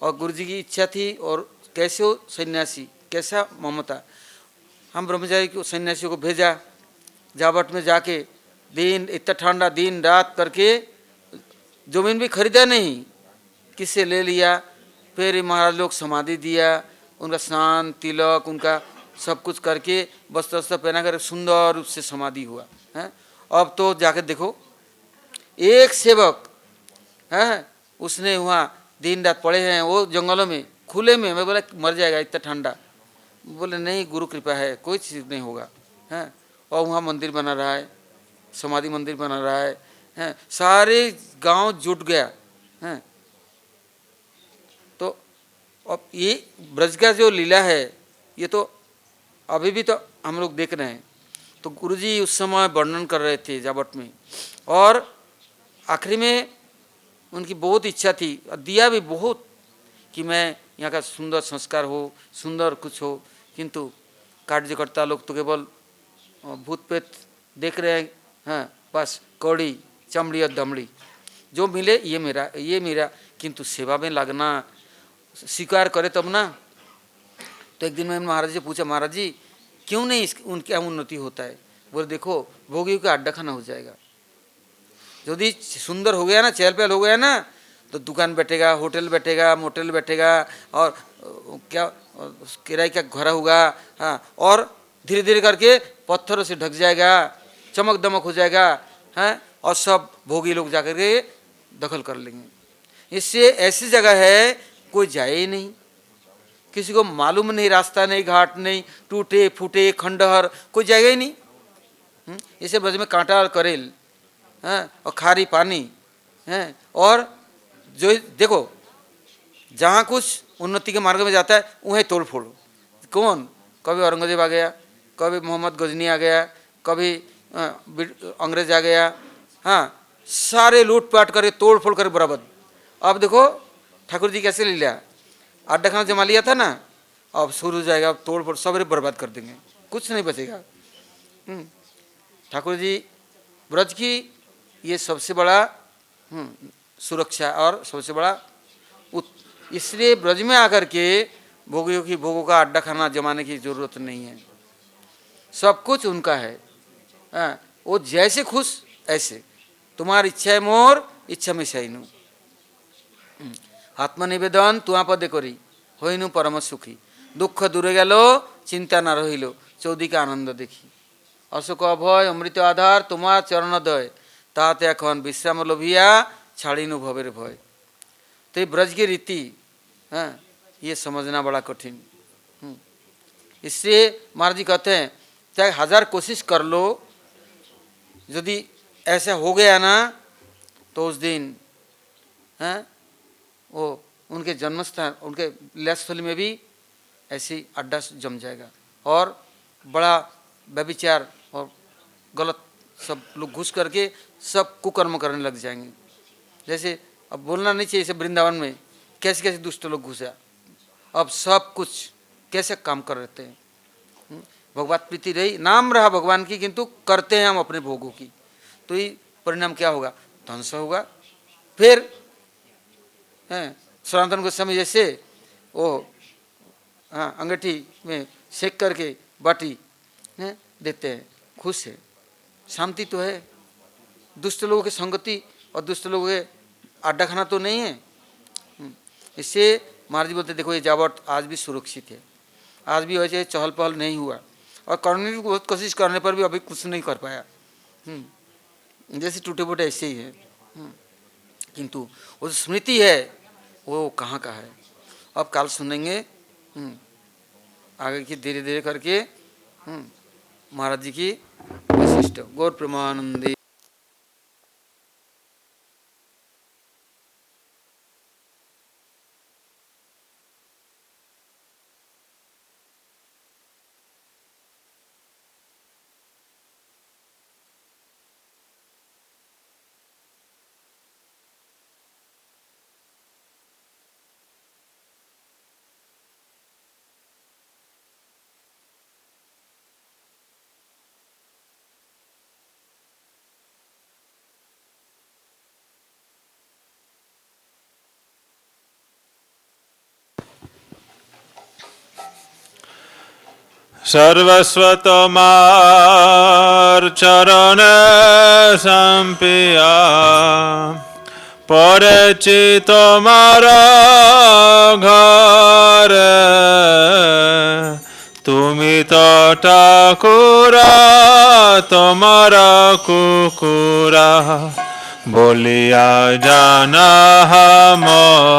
और गुरु जी की इच्छा थी, और कैसे हो सन्यासी, कैसा ममता, हम ब्रह्मचारी को सन्यासियों को भेजा जावट में, जाके दिन इतना ठंडा दिन रात करके, जमीन भी खरीदा नहीं, किससे ले लिया, फिर महाराज लोग समाधि दिया, उनका स्नान तिलक उनका सब कुछ करके वस्त्र वस्त्र पहना कर सुंदर रूप से समाधि हुआ है। अब तो जाकर देखो, एक सेवक है उसने वहाँ दिन रात पड़े हैं, वो जंगलों में खुले में, मैं बोला मर जाएगा इतना ठंडा, बोले नहीं गुरु कृपा है, कोई चीज़ नहीं होगा, हैं। और वहाँ मंदिर बना रहा है, समाधि मंदिर बना रहा है, हैं, सारे गांव जुट गया, हैं। तो अब ये ब्रज का जो लीला है ये तो अभी भी तो हम लोग देख रहे हैं। तो गुरुजी उस समय वर्णन कर रहे थे जावट में, और आखिरी में उनकी बहुत इच्छा थी और दिया भी बहुत कि मैं यहाँ का सुंदर संस्कार हो, सुंदर कुछ हो, किंतु कार्यकर्ता लोग तो केवल भूत प्रेत देख रहे हैं। हाँ, बस कौड़ी चमड़ी और दमड़ी जो मिले ये मेरा, किंतु सेवा में लगना स्वीकार करे तब ना। तो एक दिन मैंने महाराज जी पूछा, महाराज जी क्यों नहीं उनके उन्नति होता है? बोले देखो भोगियों का अड्डा खाना हो जाएगा। यदि सुंदर हो गया ना, चहल पहल हो गया ना, तो दुकान बैठेगा, होटल बैठेगा, मोटल बैठेगा, और क्या किराए का घर होगा। हाँ, और धीरे धीरे करके पत्थरों से ढक जाएगा, चमक दमक हो जाएगा। हाँ, और सब भोगी लोग जाकर के दखल कर लेंगे। इससे ऐसी जगह है कोई जाए ही नहीं, किसी को मालूम नहीं, रास्ता नहीं, घाट नहीं, टूटे फूटे खंडहर, कोई जाएगा ही नहीं। इसे ब्रज में कांटा और करेल, हाँ, और खारी पानी है। और जो देखो जहाँ कुछ उन्नति के मार्ग में जाता है वहीं तोड़ फोड़। कौन? कभी औरंगजेब आ गया, कभी मोहम्मद गजनी आ गया, कभी अंग्रेज आ गया। हाँ, सारे लूटपाट करके तोड़ फोड़ कर बराबर। अब देखो ठाकुर जी कैसे ले लिया, अड्डा खाना जमा लिया था ना, अब शुरू हो जाएगा, अब तोड़ फोड़ सब बर्बाद कर देंगे, कुछ नहीं बचेगा। ठाकुर जी ब्रज की ये सबसे बड़ा सुरक्षा और सबसे बड़ा इसलिए ब्रज में आकर के भोगों का अड्डा खाना जमाने की जरूरत नहीं है, सब कुछ उनका है। वो जैसे खुश ऐसे, तुम्हारी इच्छा है मोर इच्छा में सहीनु, आत्मनिवेदन तुआ पदे करी हईनु परम सुखी, दुख दूरे गेल चिंता ना रहिल चौदिके आनंद देखी, अशोक अभय अमृत आधार तुम्हार चरणदय, ताते एखन विश्राम लोभिया छाड़ीनु भवेर भय। तो ये ब्रज की रीति, हाँ, ये समझना बड़ा कठिन। इसलिए महाराज जी कहते हैं चाहे 1000 कोशिश कर लो, यदि ऐसा हो गया ना तो उस दिन, हाँ, वो उनके जन्मस्थान, उनके लीलास्थली में भी ऐसी अड्डा जम जाएगा, और बड़ा व्यभिचार और गलत सब लोग घुस करके सब कुकर्म करने लग जाएंगे। जैसे अब बोलना नहीं चाहिए, जैसे वृंदावन में कैसे कैसे दुष्ट लोग घुसा, अब सब कुछ कैसे काम कर रहे हैं। भगवत प्रीति रही, नाम रहा भगवान की, किंतु करते हैं हम अपने भोगों की, तो ये परिणाम क्या होगा? ध्वंस होगा। फिर सनातन गोस्वामी जैसे वो अंगीठी में सेक करके बाटी देते हैं, खुश है, शांति तो है। दुष्ट लोगों की संगति और दुष्ट लोगों के अड्डा खाना तो नहीं है। इससे महाराज जी बोलते देखो ये जावट आज भी सुरक्षित है, आज भी वैसे चहल पहल नहीं हुआ, और करने की बहुत कोशिश करने पर भी अभी कुछ नहीं कर पाया। जैसे टूटे फूटे ऐसे ही है, किंतु वो स्मृति है वो कहाँ का है। अब काल सुनेंगे आगे की धीरे धीरे करके महाराज जी की वैशिष्ट। गौर प्रेमानंदी। सर्वस्व तोमार चरण संपिया, पड़ेछि तोमार घर, तुमी तो ठाकुरा तोमार कुकुरा, बोलिया जाना हमरे।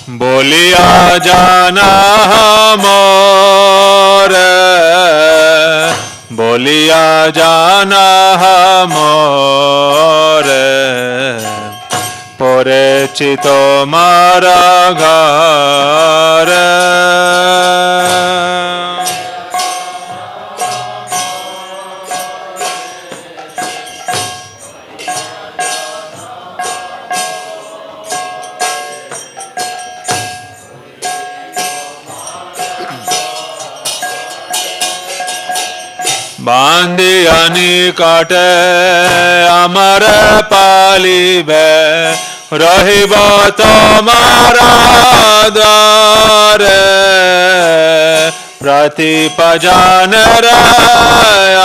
বলিয়া জানা মোরে বলিয়া জানা মোরে পড়েছি তোমার ঘরে বান্ধিয়া নিকটে আমার পালিবে রহিব তোমার দ্বারে প্রতিপজনের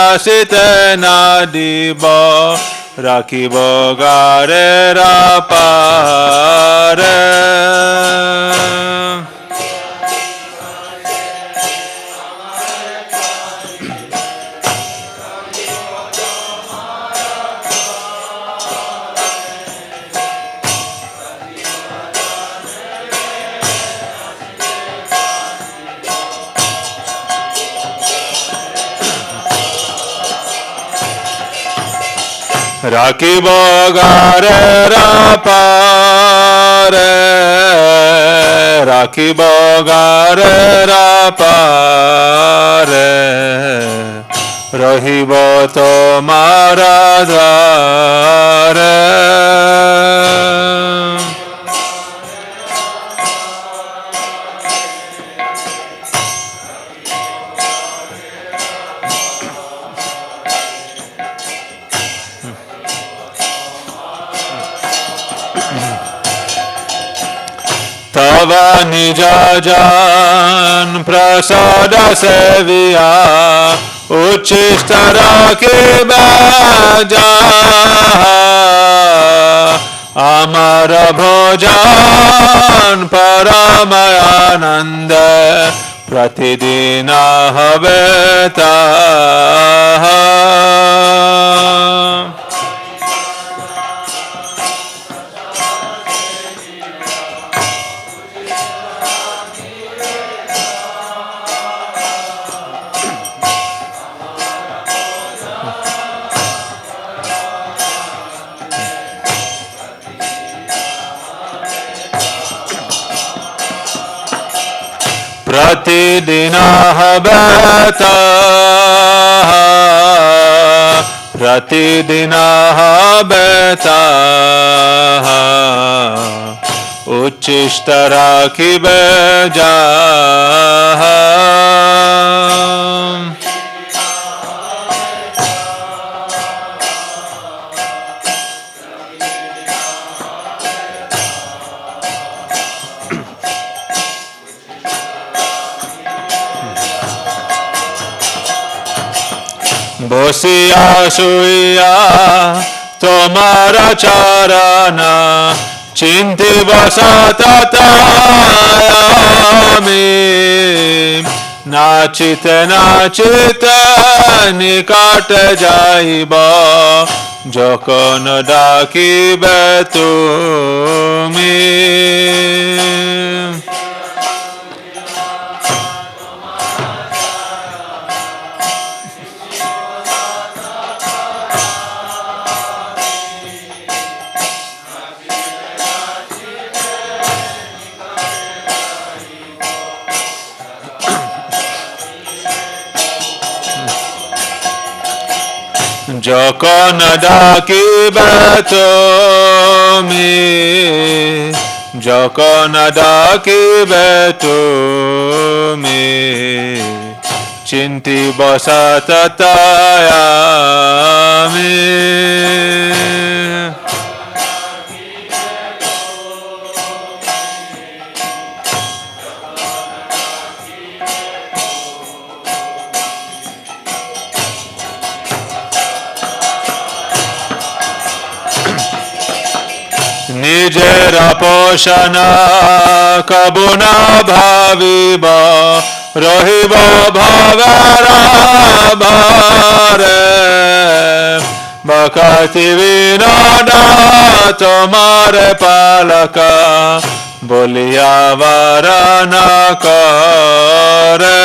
আসিতে না দিব রাখিব গারের পারে রাখিব গারের পারে রাখিব গারের পারে রহিব তোমার দ্বারে तव निज जन प्रसाद सेविया उच्छिष्ट राखिबे जा अमर भोजन परम आनंद प्रतिदिन हवे ताहा प्रतिदिन हवे ताहा प्रतिदिन हवे ताहा उच्छिष्ट राखिबे जाहा বসিয়া শুইয়া তোমার চরণ চিন্তিব সতত আমি নাচিতে নাচিতে নিকট যাইব যখন ডাকিবে তুমি যখন ডাকিবে তুমি যখন ডাকিবে তুমি চিন্তিব সতত আমি নিজের পোষণ কবু না ভাবিব রহিব ভবের ভারে বকতি বিনোদ তোমার পালক बोलिया वरण करे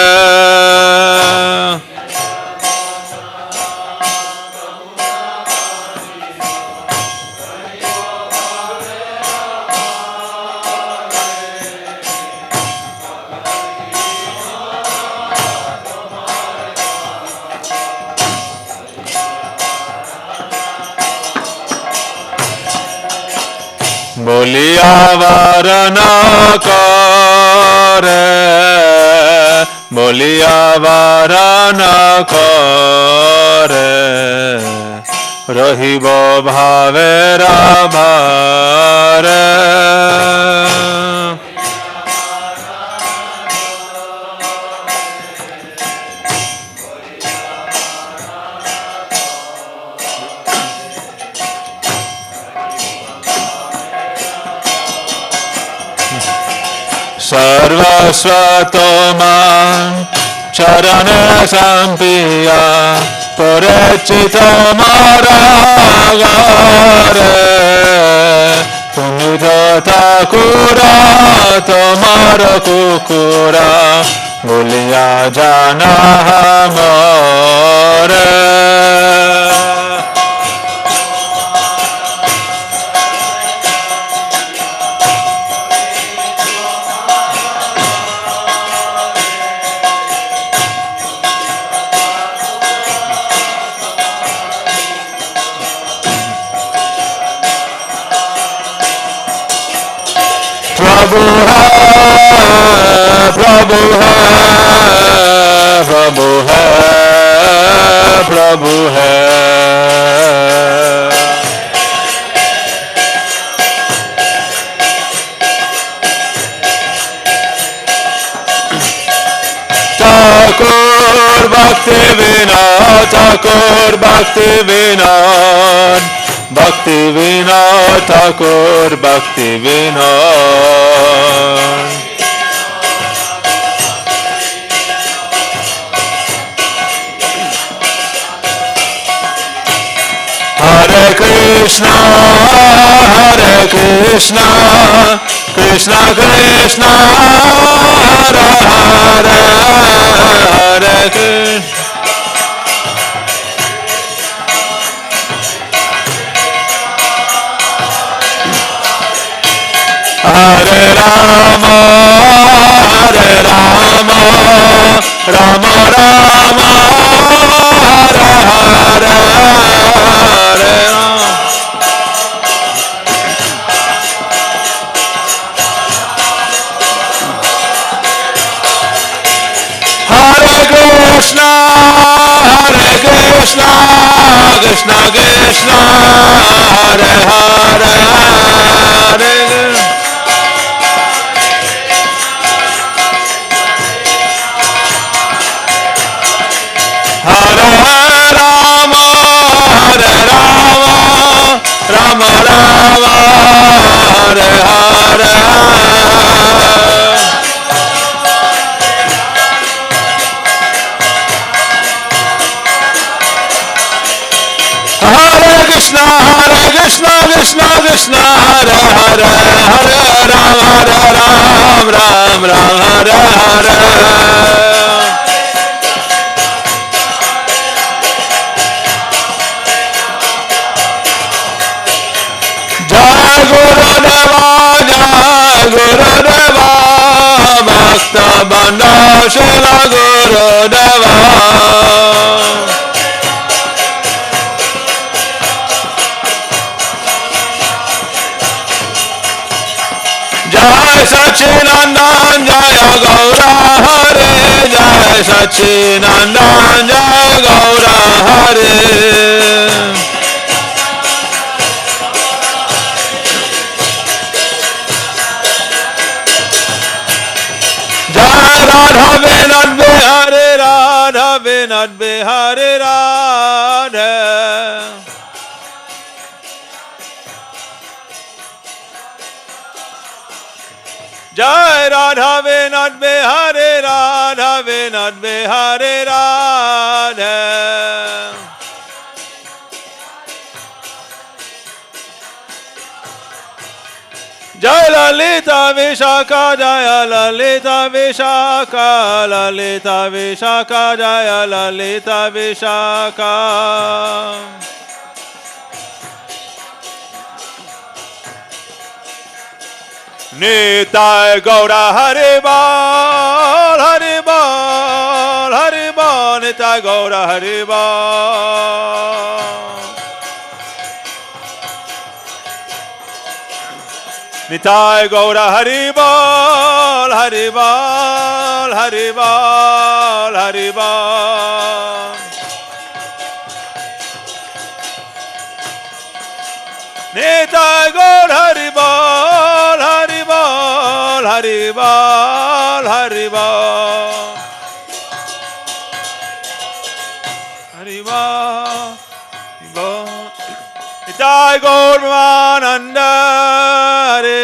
बोलिया वरण करे बोलिया वरण करे रहिब भावेरा भारे सर्वस्व तोमां चरण संपिया परिचित मारागारे पुनित ठाकुरा तोमार कुकुरा बोलिया जाना हमरे प्रभु है प्रभु है प्रभु है प्रभु है ठाकुर भक्ति विनोद ठाकुर भक्ति विनोद भक्ति विनोद ठाकुर भक्ति विनोद हरे कृष्णा कृष्णा कृष्णा हरे हरे हरे कृष्ण हरे राम राम राम हरे हरे हरे राम हरे कृष्णा कृष्णा कृष्णा हरे हरे हरे हरे राम राम राम हरे हरे हरे कृष्णा कृष्णा कृष्णा हरे हरे हरे राम राम हरे हरे जय गुरुदेवा भक्त बंदा शिव गुरुदेवा जय सच्चिदानंद जय गौरा हरे जय सच्चिदानंद जय गौरा हरे राधा विनोद बिहारी राधा विनोद बिहारी राधा जय राधा विनोद बिहारी राधा विनोद बिहारी राधा जय Lalita Vishaka Jaya Lalita Vishaka Lalita Vishaka Jaya Lalita Vishaka Nitai Gaura Haribal Haribal Haribal Nitai Gaura Haribal Nitai Gaura Haribal Haribal Haribal Haribal Nitai Gaura Haribal Haribal Haribal Haribal Haribal Nitai Gaura